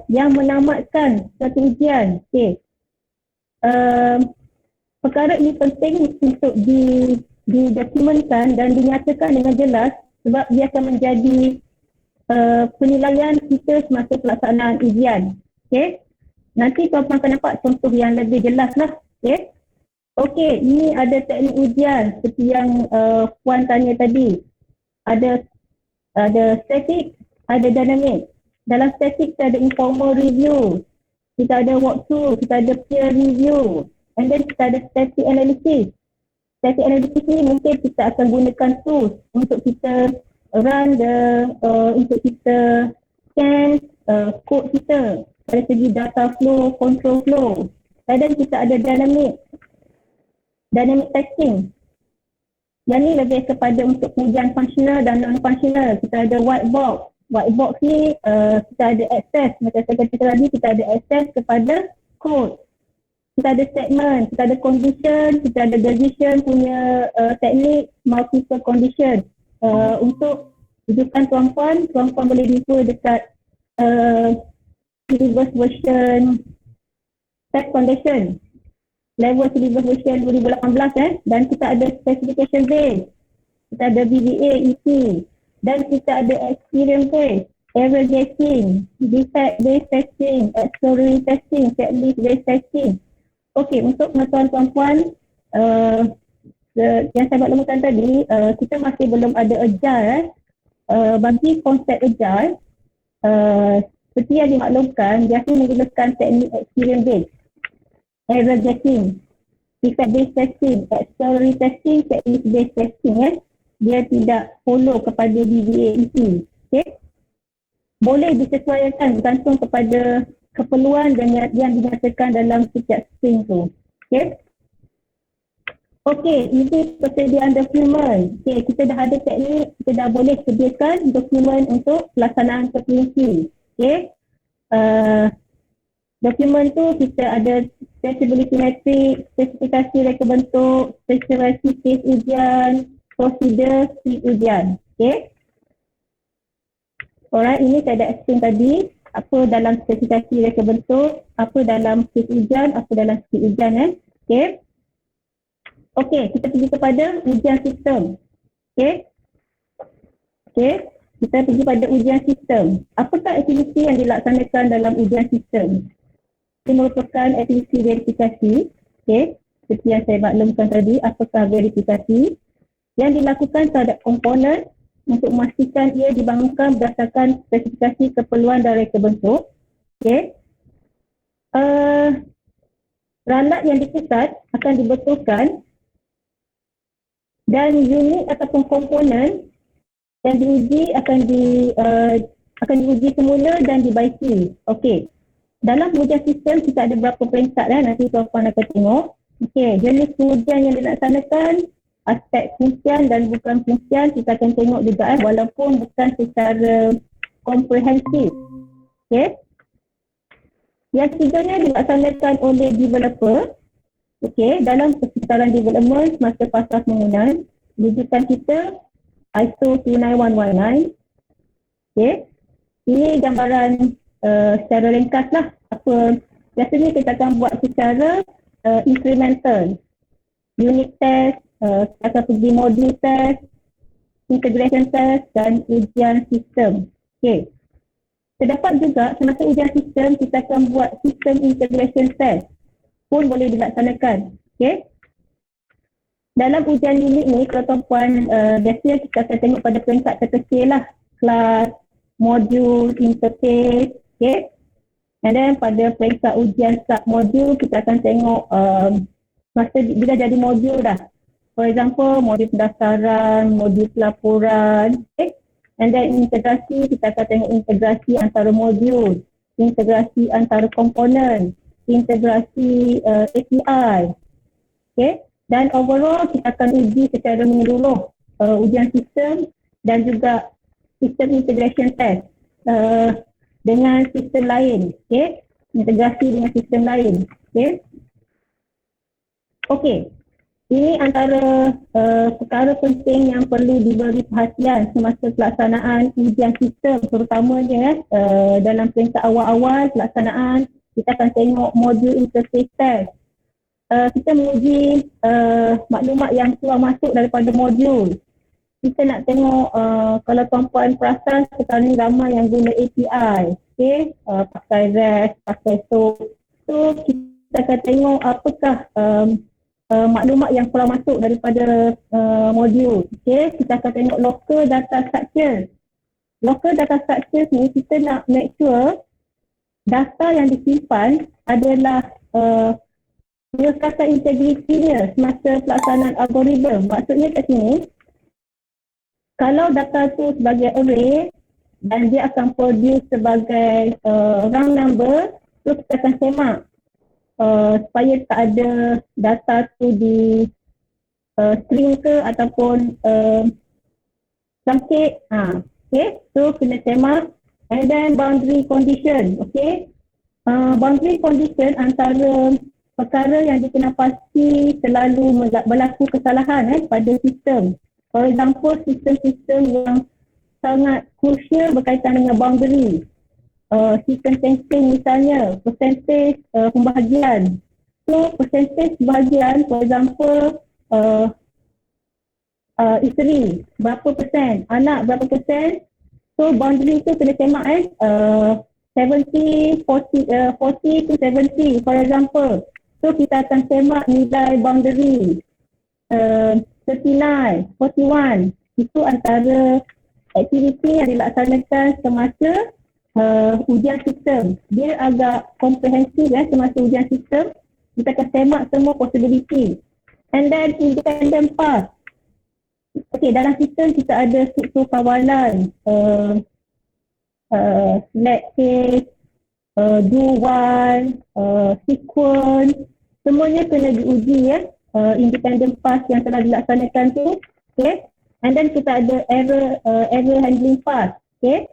yang menamatkan satu ujian? Okay. Perkara ini penting untuk didokumentkan dan dinyatakan dengan jelas sebab dia akan menjadi penilaian kita semasa pelaksanaan ujian. Okay. Nanti tuan-tuan akan nampak contoh yang lebih jelas lah. Okay. Okey, ini ada teknik ujian seperti yang Puan tanya tadi. Ada static, ada dynamic. Dalam static kita ada informal review, kita ada walkthrough, kita ada peer review, and then kita ada static analysis. Static analysis ni mungkin kita akan gunakan tools untuk kita run untuk kita scan code kita dari segi data flow, control flow. And then kita ada dynamic testing. Yang ni lebih kepada untuk pengujian functional dan non-functional. Kita ada white box. White box ni kita ada access, macam saya kata tadi, kita ada access kepada code. Kita ada statement, kita ada condition, kita ada decision punya teknik multiple condition. Untuk rujukan tuan-puan boleh refer dekat syllabus version test condition level syllabus version 2018 dan kita ada specification base. kita ada BBA isi, dan kita ada experience based, error guessing, defect based testing, exploratory testing, checklist based testing. Okey, untuk pengetahuan tuan-tuan, yang saya maklumkan tadi, kita masih belum ada agile. Bagi konsep agile, seperti yang dimaklumkan, biasanya menggunakan teknik experience based, error guessing, defect based testing, exploratory testing, checklist based testing. Dia tidak follow kepada BBAEC. Okay? Boleh disesuaikan bergantung kepada keperluan dan yang dinyatakan dalam setiap sprint tu. Okay? Okey, ini persediaan dokumen. Okey, kita dah ada teknik, kita dah boleh sediakan dokumen untuk pelaksanaan terperinci. Okey. Dokumen tu kita ada traceability matrix, spesifikasi reka bentuk, spesifikasi case ujian, prosedur skrip ujian. Okey. Alright, ini saya dah explain tadi apa dalam spesifikasi reka bentuk, apa dalam case ujian, apa dalam skrip ujian. Okey. Okey, kita pergi kepada ujian sistem. Okey. Okey, kita pergi pada ujian sistem. Apakah aktiviti yang dilaksanakan dalam ujian sistem? Ini merupakan aktiviti verifikasi. Okey, seperti yang saya maklumkan tadi, apakah verifikasi yang dilakukan terhadap komponen untuk memastikan ia dibangunkan berdasarkan spesifikasi keperluan dan reka bentuk. Okey. Ralat yang dipusat akan dibetulkan dan unit ataupun komponen yang diuji akan diuji semula dan dibaiki. Okey. Dalam ujian sistem kita ada beberapa peringkat nanti tuan-tuan akan tengok. Okey, jenis pengujian yang dilaksanakan, aspek fungsian dan bukan fungsian kita akan tengok juga walaupun bukan secara komprehensif. Okey. Yang ketiganya dilaksanakan oleh developer. Okey, dalam persekitaran development semasa fasa pembangunan, rujukan kita ISO 29119. Okey. Ini gambaran secara ringkas lah apa biasanya kita akan buat secara incremental. Unit test, kita akan pergi module test, integration test dan ujian sistem. Okey. Terdapat juga semasa ujian sistem kita akan buat sistem integration test pun boleh dilaksanakan. Okay. Dalam ujian unit ni, kalau tuan-puan biasanya kita akan tengok pada peringkat terkecil lah. Kelas, modul, interface. Okay. And then pada peringkat ujian sub-modul, kita akan tengok masa bila jadi modul dah. For example, modul pendaftaran, modul pelaporan. Okay. And then integrasi, kita akan tengok integrasi antara modul, integrasi antara komponen, integrasi API. Okay. Dan overall kita akan uji secara menyeluruh ujian sistem dan juga sistem integration test dengan sistem lain. Okay. Integrasi dengan sistem lain. Okay. Okay. Ini antara perkara penting yang perlu diberi perhatian semasa pelaksanaan ujian sistem, terutamanya dalam peringkat awal-awal pelaksanaan. Kita akan tengok modul interface test. Kita menguji maklumat yang keluar masuk daripada modul. Kita nak tengok kalau tuan-puan perasan sekarang ni ramai yang guna API. Okay? Pakai REST, pakai SOAP. So kita akan tengok apakah maklumat yang keluar masuk daripada modul. Okay? Kita akan tengok local data structure. Local data structure ni kita nak make sure data yang disimpan adalah menyelesaikan integritinya semasa pelaksanaan algoritma. Maksudnya kat sini, kalau data tu sebagai array dan dia akan produce sebagai round number, terus kita akan semak supaya tak ada data tu di string ke ataupun truncated. Okay, so kena semak. And then boundary condition, okay. Boundary condition antara perkara yang dikenal pasti selalu berlaku kesalahan pada sistem. For example, sistem-sistem yang sangat crucial berkaitan dengan boundary. Sistem testing misalnya, percentage pembahagian. So, percentage pembahagian, for example, isteri berapa persen, anak berapa persen. So boundary tu kena semak 70, 40 to 70 for example. So kita akan semak nilai boundary 39, 41. Itu antara aktiviti yang dilaksanakan semasa ujian sistem. Dia agak komprehensif semasa ujian sistem. Kita akan semak semua possibility. And then independent pass. Okay, dalam sistem kita ada struktur kawalan, select case, do while, sequence, semuanya kena diuji independent pass yang telah dilaksanakan tu. Okay, and then kita ada error handling pass. Okay,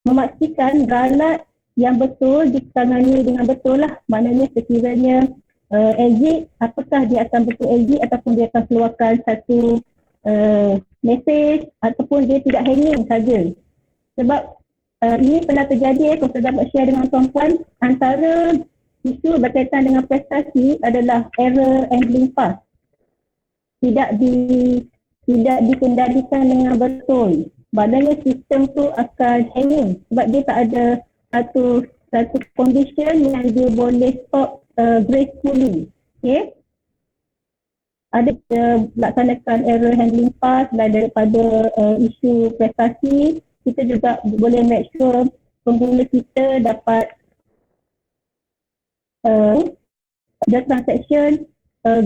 memastikan galat yang betul ditangani dengan betul lah. Maknanya sekiranya exit, apakah dia akan betul exit ataupun dia akan keluarkan satu message ataupun dia tidak hanging saja. Sebab ini pernah terjadi, kalau saya dapat share dengan tuan-tuan, antara isu berkaitan dengan prestasi adalah error handling pass. Tidak dikendalikan dengan betul. Maknanya sistem tu akan hanging sebab dia tak ada satu condition yang dia boleh stop gracefully. Okay? Ada laksanakan error handling pass daripada isu prestasi. Kita juga boleh make sure pengguna kita dapat the transaction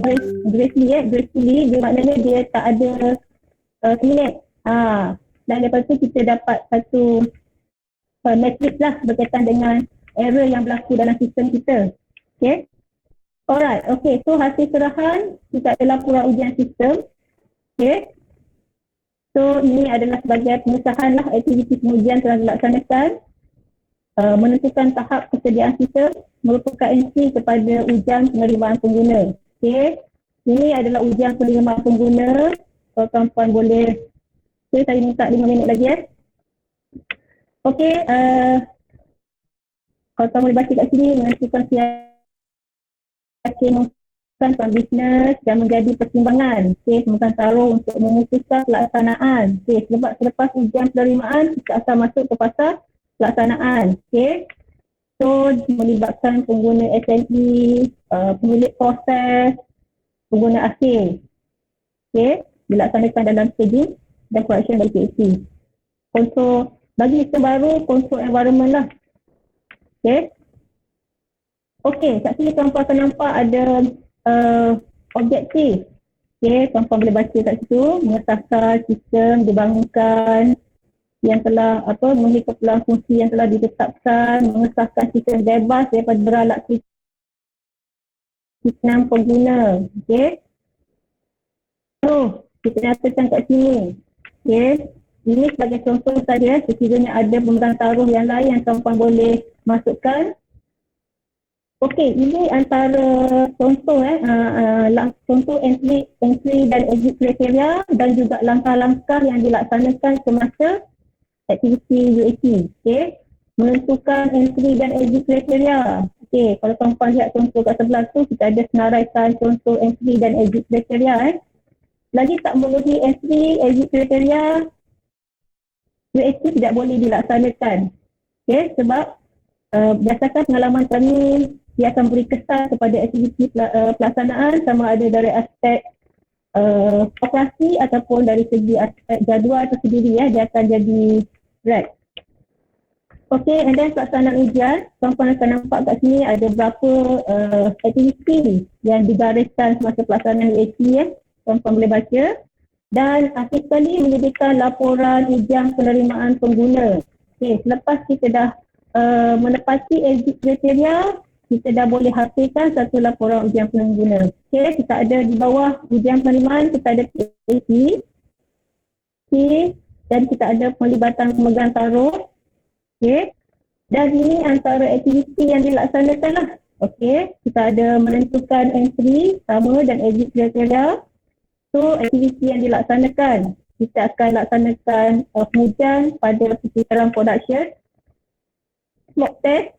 gracefully, maknanya dia tak ada select. Dan lepas tu kita dapat satu matrix lah berkaitan dengan error yang berlaku dalam sistem kita. Okay. Alright, okay. So hasil serahan kita ada laporan ujian sistem. Okay. So ini adalah sebagai pengesahan lah aktiviti pengujian telah dilaksanakan. Menentukan tahap kesediaan sistem merupakan entry kepada ujian penerimaan pengguna. Okay. Ini adalah ujian penerimaan pengguna. Kalau tuan-tuan boleh, saya minta 5 minit lagi Okay. Kalau tuan boleh baca kat sini, menentukan siasat bisnes dan menjadi pertimbangan. Okay, pemegang taruh untuk memutuskan pelaksanaan. Okay, selepas ujian penerimaan, kita akan masuk ke fasa pelaksanaan. Okay, so melibatkan pengguna SME, pemilik proses, pengguna akhir. Okay, dilaksanakan dalam staging dan correction dari PAC. Kontrol, bagi sistem baru, kontrol environment lah. Okay. Okay, kat sini tuan-tuan akan nampak ada objektif. Okay, tuan-tuan boleh baca kat situ. Mengesahkan sistem dibangunkan yang telah memiliki kepulauan fungsi yang telah ditetapkan. Mengesahkan sistem bebas daripada beralat sistem pengguna. Okay. So, kita nyatakan kat sini. Okay. Ini sebagai contoh saja. Sekiranya ada pemegang taruh yang lain yang tuan-tuan boleh masukkan. Okey, ini antara contoh contoh entry dan exit kriteria dan juga langkah-langkah yang dilaksanakan semasa aktiviti UAT. Okey, menentukan entry dan exit kriteria. Okey, kalau tuan-tuan lihat contoh kat sebelah tu, kita ada senaraikan contoh entry dan exit kriteria. Lagi tak memenuhi entry, exit kriteria, UAT tidak boleh dilaksanakan. Okey, sebab berdasarkan pengalaman kami, dia akan beri kesan kepada aktiviti pelaksanaan sama ada dari aspek operasi ataupun dari segi aspek jadual itu sendiri dia akan jadi red. Okey, and then pelaksanaan ujian, tuan-tuan akan nampak kat sini ada berapa aktiviti yang digariskan semasa pelaksanaan UAT tuan-tuan boleh baca. Dan akhir sekali menyediakan laporan ujian penerimaan pengguna. Okey, selepas kita dah menepati exit kriteria, kita dah boleh hasilkan satu laporan ujian pengguna. Okey, kita ada di bawah ujian penerimaan, kita ada PAC, dan kita ada pelibatan pemegang taruh. Okey, dan ini antara aktiviti yang dilaksanakan lah. Okey, kita ada menentukan entry sama dan exit kriteria. So, aktiviti yang dilaksanakan, kita akan laksanakan pengujian pada persekitaran production, smoke test,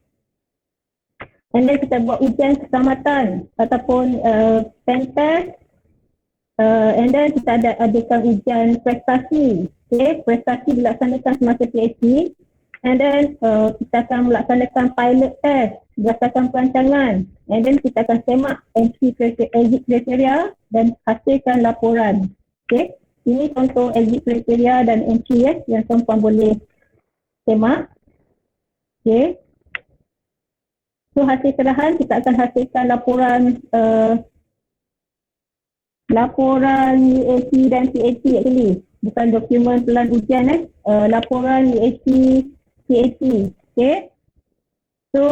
and then kita buat ujian keselamatan ataupun pen test, And then kita adakan ujian prestasi. Okay, prestasi dilaksanakan semasa PhD. And then kita akan melaksanakan pilot test berdasarkan perancangan. And then kita akan semak entry exit kriteria dan hasilkan laporan. Okay, ini contoh exit kriteria dan entry yang tuan-tuan boleh semak. Okay. So hasil serahan kita akan hasilkan laporan UAT dan CAT actually. Bukan dokumen pelan ujian laporan UAT CAT. Okay. So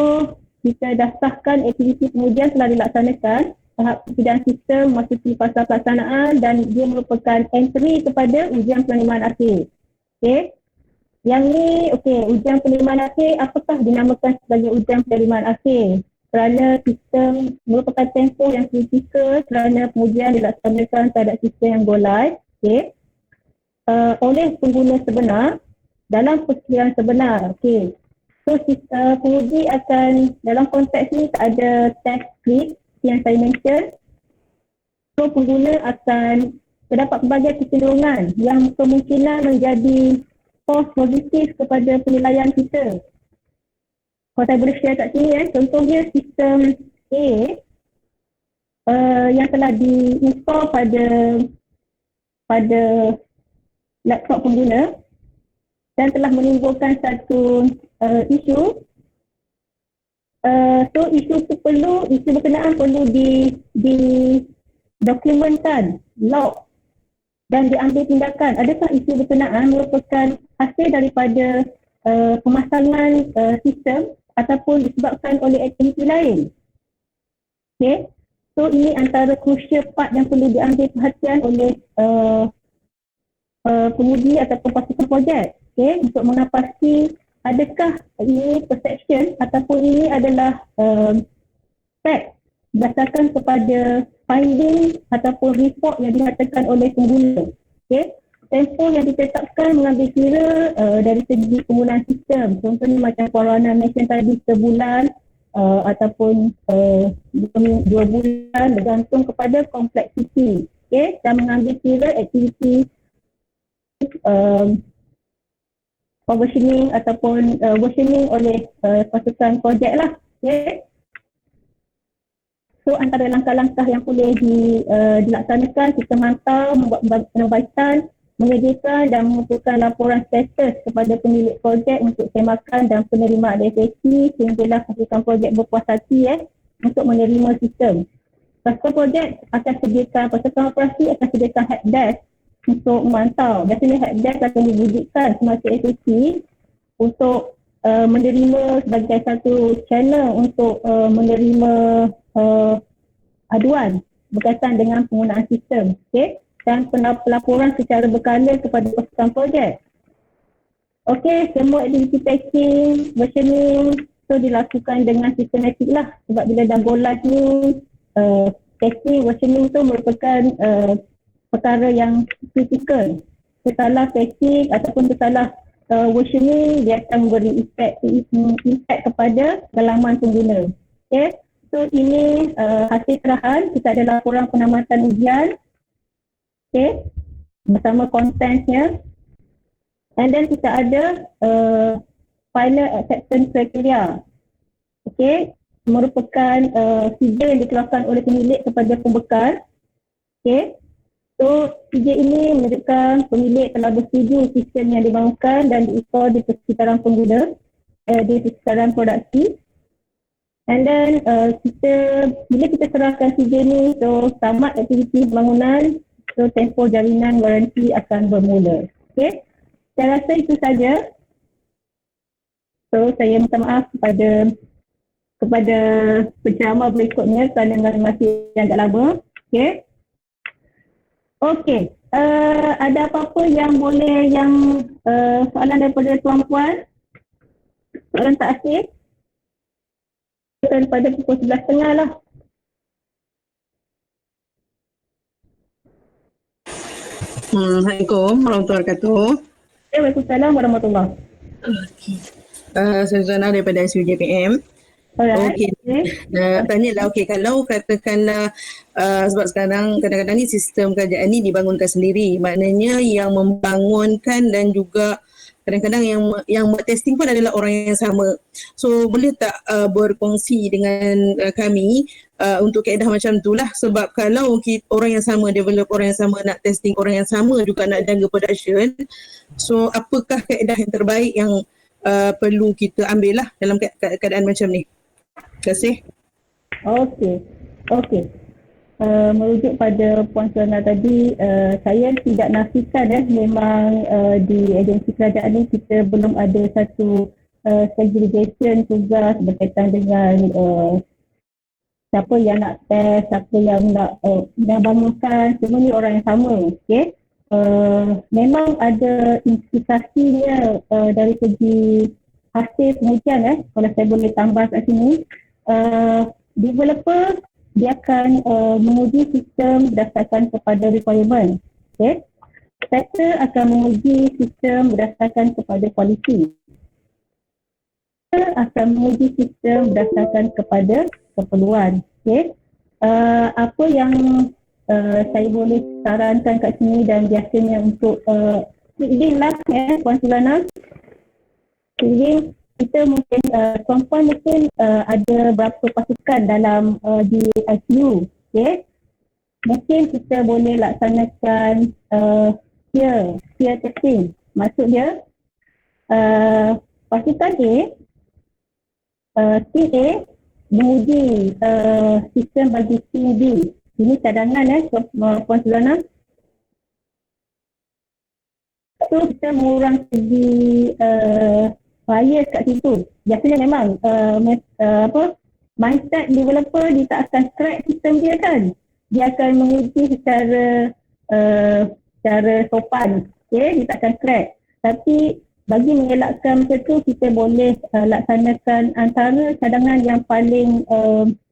kita daftarkan aktiviti pengujian telah dilaksanakan. Tahap bidang sistem memasuki fasa pelaksanaan dan dia merupakan entry kepada ujian penerimaan akhir. Okay. Yang ni, ujian penerimaan akhir apakah dinamakan sebagai ujian penerimaan akhir? Kerana sistem merupakan tempoh yang kritikal kerana pengujian dilaksanakan terhadap sistem yang go live. Okay. Oleh pengguna sebenar dalam persekitaran sebenar. Okay. So penguji akan dalam konteks ni tak ada test script yang saya mention. So pengguna akan terdapat pelbagai kecenderungan yang kemungkinan menjadi false positif kepada penilaian kita. Kalau saya boleh share kat sini contohnya sistem A yang telah diinstall pada laptop pengguna dan telah menimbulkan satu isu. So isu berkenaan perlu dokumentkan, log dan diambil tindakan. Adakah isu berkenaan merupakan hasil daripada pemasangan sistem ataupun disebabkan oleh aktiviti lain? Okay. So ini antara crucial part yang perlu diambil perhatian oleh penguji ataupun pasukan projek. Okay, untuk mengapasi adakah ini perception ataupun ini adalah fact berdasarkan kepada finding ataupun report yang dinyatakan oleh pengguna. Okay, tempoh yang ditetapkan mengambil kira dari segi penggunaan sistem. Contohnya macam Farana mention tadi sebulan ataupun 2 bulan bergantung kepada kompleksiti. Okay, dan mengambil kira aktiviti versioning ataupun versioning oleh pasukan projek lah. Okay. So antara langkah-langkah yang boleh dilaksanakan, kita mantau, membuat penambahkan, menyediakan dan mengumpulkan laporan status kepada pemilik projek untuk semakan dan penerimaan efektif sehinggalah pasukan projek berpuas hati untuk menerima sistem. Pasukan projek akan sediakan, pasukan operasi akan sediakan helpdesk untuk memantau. Biasanya helpdesk akan diwujudkan semasa SAP untuk menerima sebagai satu channel untuk menerima aduan berkaitan dengan penggunaan sistem. Okay? Dan pelaporan secara berkala kepada pasukan projek. Okey, semua aktiviti packing, versioning tu dilakukan dengan sistematik lah. Sebab bila dah go live ni, packing, versioning tu merupakan perkara yang kritikal. Tersalah packing ataupun tersalah versioning, dia akan memberi impact kepada pengalaman pengguna. Okay, so ini hasil serahan. Kita ada laporan penamatan ujian. Okay, bersama kontennya. And then kita ada final acceptance criteria. Okay, merupakan CJ yang dikeluarkan oleh pemilik kepada pembekal. Okay, so CJ ini menunjukkan pemilik telah bersetuju sistem yang dibangunkan dan diinstal di persekitaran pengguna, di persekitaran produksi. And then bila kita serahkan CJ ni, so tamat aktiviti bangunan, so tempoh jalinan waranti akan bermula. Okay, saya rasa itu saja. So saya minta maaf kepada penceramah berikutnya kerana masih agak lama. Okay. Okey. Ada apa-apa yang boleh soalan daripada tuan-puan? Soalan tak asyik? Pada pukul 11.30 lah. Assalamualaikum warahmatullahi wabarakatuh. Waalaikumsalam warahmatullahi. Saya Zana daripada SUJPM. Alright. Okey. Tanyalah, okey, kalau katakanlah sebab sekarang kadang-kadang ni sistem kerajaan ni dibangunkan sendiri, maknanya yang membangunkan dan juga kadang-kadang yang buat testing pun adalah orang yang sama. So boleh tak berkongsi dengan kami untuk kaedah macam itulah, sebab kalau orang yang sama develop, orang yang sama nak testing, orang yang sama juga nak jaga production, so apakah kaedah yang terbaik yang perlu kita ambil lah dalam keadaan macam ni? Terima kasih. Okey. Merujuk pada Puan Suhana tadi, saya tidak nafikan memang di agensi kerajaan ni kita belum ada satu segregation tugas berkaitan dengan siapa yang nak test, siapa yang nak bangunkan, semua ni orang yang sama. Okey. Memang ada implikasinya dari segi hasil pengujian. Kalau saya boleh tambah kat sini, developer dia akan menguji sistem berdasarkan kepada requirement. Okay. Tester akan menguji sistem berdasarkan kepada quality. Tester akan menguji sistem berdasarkan kepada keperluan. Okay. Apa yang saya boleh sarankan kat sini dan biasanya untuk leading lah Puan Sulana. Jadi kita mungkin tuan-puan mungkin ada berapa pasukan dalam di ICU, okay? Mungkin kita boleh laksanakan peer testing. Maksudnya pasukan A, tim A menguji sistem bagi tim B. Ini cadangan Puan Sulana. So kita mengurang segi bias kat situ. Biasanya memang mindset developer dia tak akan crack sistem dia kan. Dia akan menguji secara sopan. Okay? Dia tak akan crack. Tapi bagi mengelakkan macam tu, kita boleh laksanakan antara cadangan yang paling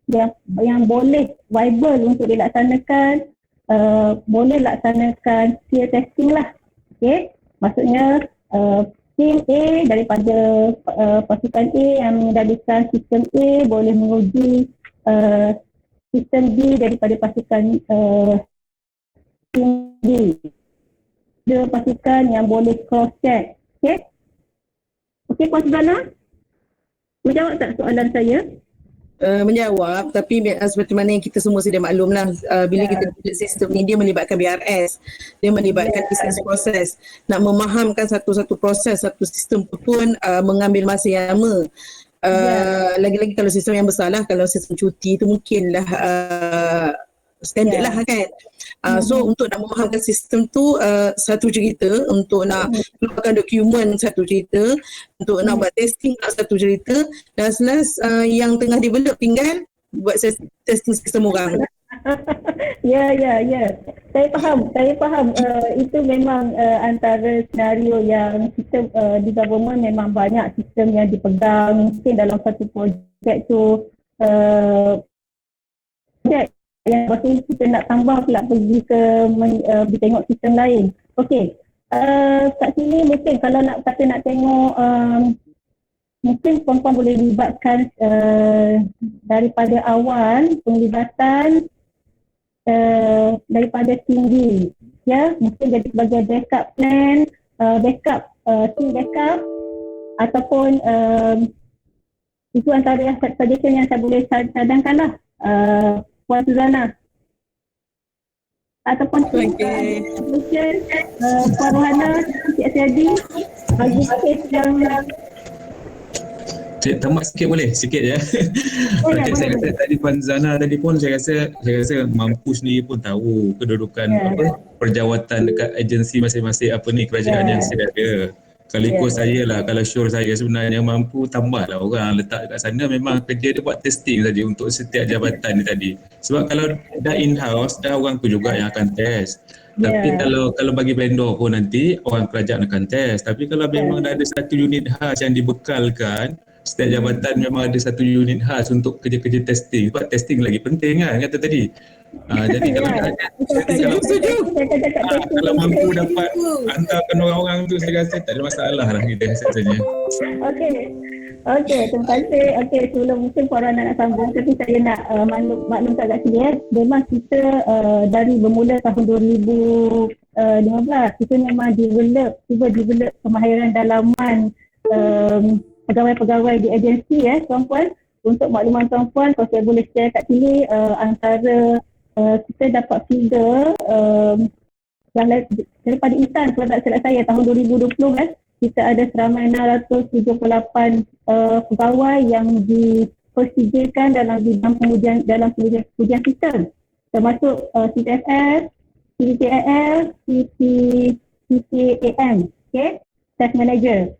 yang boleh viable untuk dilaksanakan, boleh laksanakan peer testing lah. Okay? Maksudnya tim A daripada pasukan A yang mengendalikan sistem A boleh menguji sistem B daripada pasukan tim B. Ada pasukan yang boleh cross check. Okay? Okay, Puan Suzana? Menjawab tak soalan saya? Menjawab, tapi seperti mana yang kita semua sudah maklumlah, bila kita buat sistem ni dia melibatkan BRS, dia melibatkan business proses. Nak memahamkan satu-satu proses, satu sistem pun mengambil masa yang lama. Lagi-lagi kalau sistem yang besar lah, kalau sistem cuti tu mungkinlah standard lah kan. So untuk nak memahamkan sistem tu satu cerita, untuk nak keluarkan dokumen satu cerita, untuk nak buat testing satu cerita, dan last yang tengah develop tinggal buat testing sistem orang. Ya. Saya faham. Itu memang antara senario yang sistem di government memang banyak sistem yang dipegang. Mungkin dalam satu projek tu projek yang lepas tu kita nak tambah pula pergi tengok sistem lain. Okey. Kat sini mungkin kalau nak tengok mungkin puan-puan boleh libatkan daripada awal penglibatan daripada tinggi. Ya, mungkin jadi sebagai backup plan, team backup ataupun itu antara suggestion yang saya boleh cadangkan lah. Puan Suzana ataupun Puan Rohana, Cik Asyadi bagi kes yang Cik tambah sikit boleh? Sikit je. Macam saya kata tadi Puan Zana tadi pun saya rasa mampu sendiri pun tahu kedudukan perjawatan dekat agensi masing-masing kerajaan yang saya ada. Kalau ikut saya lah, kalau sure saya sebenarnya mampu tambahlah orang letak kat sana, memang kerja dia buat testing saja untuk setiap jabatan ni tadi. Sebab kalau dah in-house, dah orang tu juga yang akan test. Tapi kalau bagi vendor pun nanti orang kerajaan akan test. Tapi kalau memang dah ada satu unit khas yang dibekalkan, setiap jabatan memang ada satu unit khas untuk kerja-kerja testing. Sebab testing lagi penting kan kata tadi. Jadi kalau mampu dapat hantarkan orang-orang tu, saya rasa tak ada masalah lah kita rasanya. Okey. Okey, terima kasih. Okey, sebelum mungkin korang nak sambung, tapi saya nak maklumkan kat sini. Memang kita dari bermula tahun 2015, kita memang cuba develop kemahiran dalaman pegawai-pegawai di agensi tuan-puan. Untuk makluman tuan-puan, kalau saya boleh share kat sini, antara kita dapat figure yang daripada Intan, kalau tak silap saya, tahun 2020 kita ada seramai 678 pegawai yang dipersediakan dalam bidang pengujian sistem, termasuk CTFS, CTAL, CTAM, Test Manager.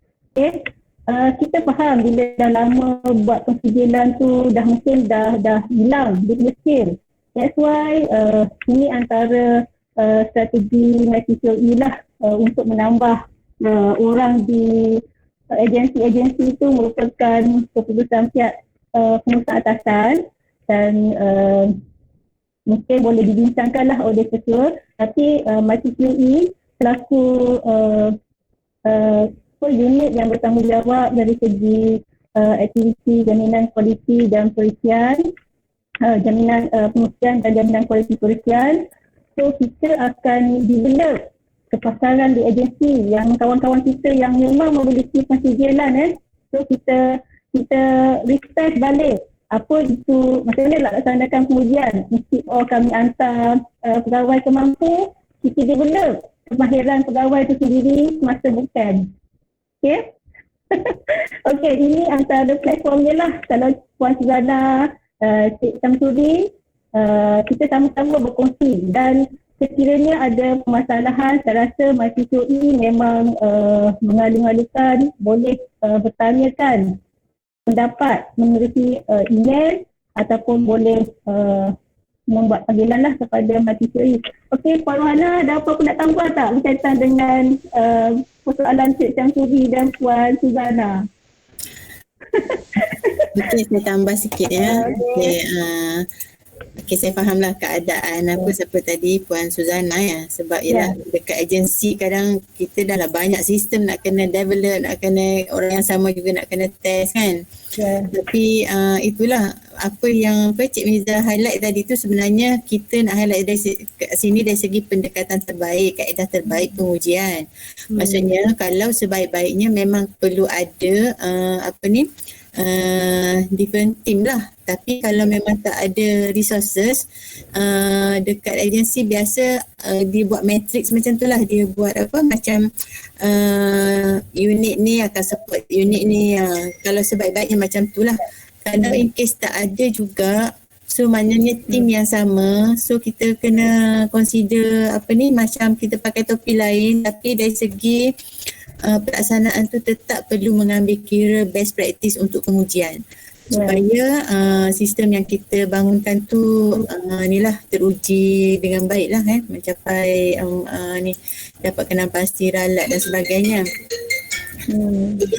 Kita faham bila dah lama buat pensijilan tu mungkin dah hilang dia punya skill. That's why ini antara strategi MyTCOE lah untuk menambah orang di agensi-agensi itu merupakan keputusan pihak pengusaha atasan dan mungkin boleh dibincangkanlah oleh ketua, tapi MyTCOE selaku unit yang bertanggungjawab dari segi aktiviti jaminan kualiti dan perizinan, jaminan pengusian dan jaminan kualiti perizinan. So kita akan develop kepasaran di agensi yang kawan-kawan kita yang memang memiliki pensijilan so kita refresh balik apa itu, macam mana nak laksanakan pengujian. Mesti kami hantar pegawai ke mampu, kita develop kemahiran pegawai itu sendiri semasa bukan. Okay? Okay, ini antara platformnya lah. Kalau Puan Suzana, Cik Samsuri, kita sama-sama berkongsi dan sekiranya ada permasalahan, saya rasa MyTCOE memang mengalu-alukan, boleh bertanyakan pendapat menerusi email ataupun boleh membuat panggilan lah kepada MyTCOE. Okey, Puan Rohana, ada apa-apa nak tambah tak berkaitan dengan persoalan Cik Samsuri dan Puan Suzana? Okey, saya tambah sikit ya. Okey, saya fahamlah keadaan apa siapa tadi Puan Suzana ya. Sebab ialah dekat agensi kadang kita dah lah banyak sistem nak kena develop, nak kena orang yang sama juga nak kena test kan. Tapi itulah apa yang Cik Miza highlight tadi tu, sebenarnya kita nak highlight dari sini dari segi pendekatan terbaik, kaedah terbaik pengujian. Maksudnya kalau sebaik-baiknya memang perlu ada different team lah. Tapi kalau memang tak ada resources, dekat agensi biasa dia buat matrix macam tu lah. Dia buat macam unit ni akan support unit ni. Kalau sebaik-baiknya macam tu lah. Kalau in case tak ada juga, so maknanya team yang sama, so kita kena consider macam kita pakai topi lain, tapi dari segi pelaksanaan tu tetap perlu mengambil kira best practice untuk pengujian supaya sistem yang kita bangunkan tu teruji dengan baik lah mencapai dapatkan pasti ralat dan sebagainya.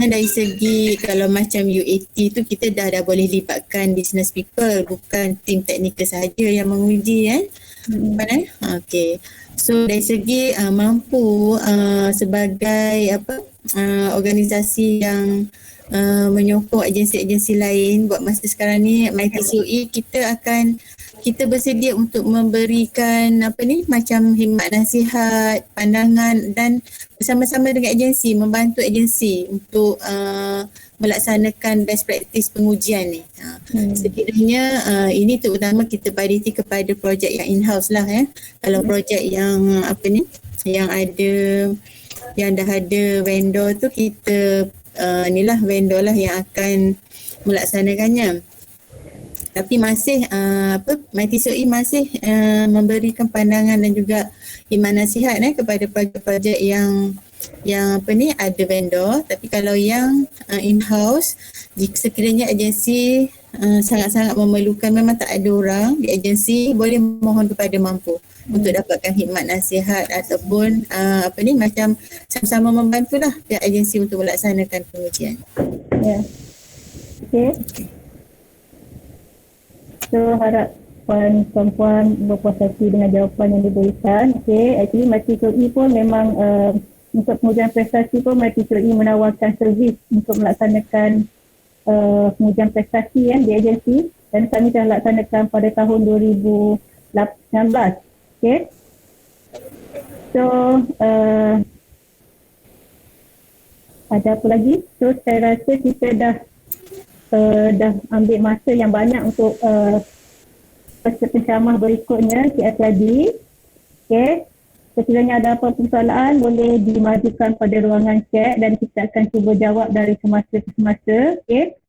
Dari segi kalau macam UAT tu kita dah boleh libatkan business people, bukan tim teknikal sahaja yang menguji okey. So dari segi mampu sebagai organisasi yang menyokong agensi-agensi lain buat masa sekarang ni, MyTCOE kita bersedia untuk memberikan macam khidmat nasihat, pandangan dan bersama-sama dengan agensi, membantu agensi untuk melaksanakan best practice pengujian ni. Sekiranya ini terutama kita prioriti kepada projek yang in-house lah Kalau projek yang yang dah ada vendor tu, kita vendor lah yang akan melaksanakannya. Tapi masih MyTCOE masih memberikan pandangan dan juga khidmat nasihat kepada projek-projek yang ada vendor. Tapi kalau yang in-house, jika sekiranya agensi sangat-sangat memerlukan, memang tak ada orang di agensi, boleh mohon kepada mampu untuk dapatkan khidmat nasihat ataupun macam sama-sama membantulah pihak agensi untuk melaksanakan pengujian. Okay. So harap puan-puan berpuas hati dengan jawapan yang diberikan. Okay, actually MyTCOE pun memang untuk pengujian prestasi pun MyTCOE menawarkan servis untuk melaksanakan pengujian prestasi di agensi dan kami telah laksanakan pada tahun 2019. Okay. So, ada apa lagi? So, saya rasa kita dah ambil masa yang banyak untuk penceramah berikutnya, Cik Asladi. Okay. Sekiranya ada apa persoalan, boleh dimajukan pada ruangan chat dan kita akan cuba jawab dari semasa ke semasa. Okay.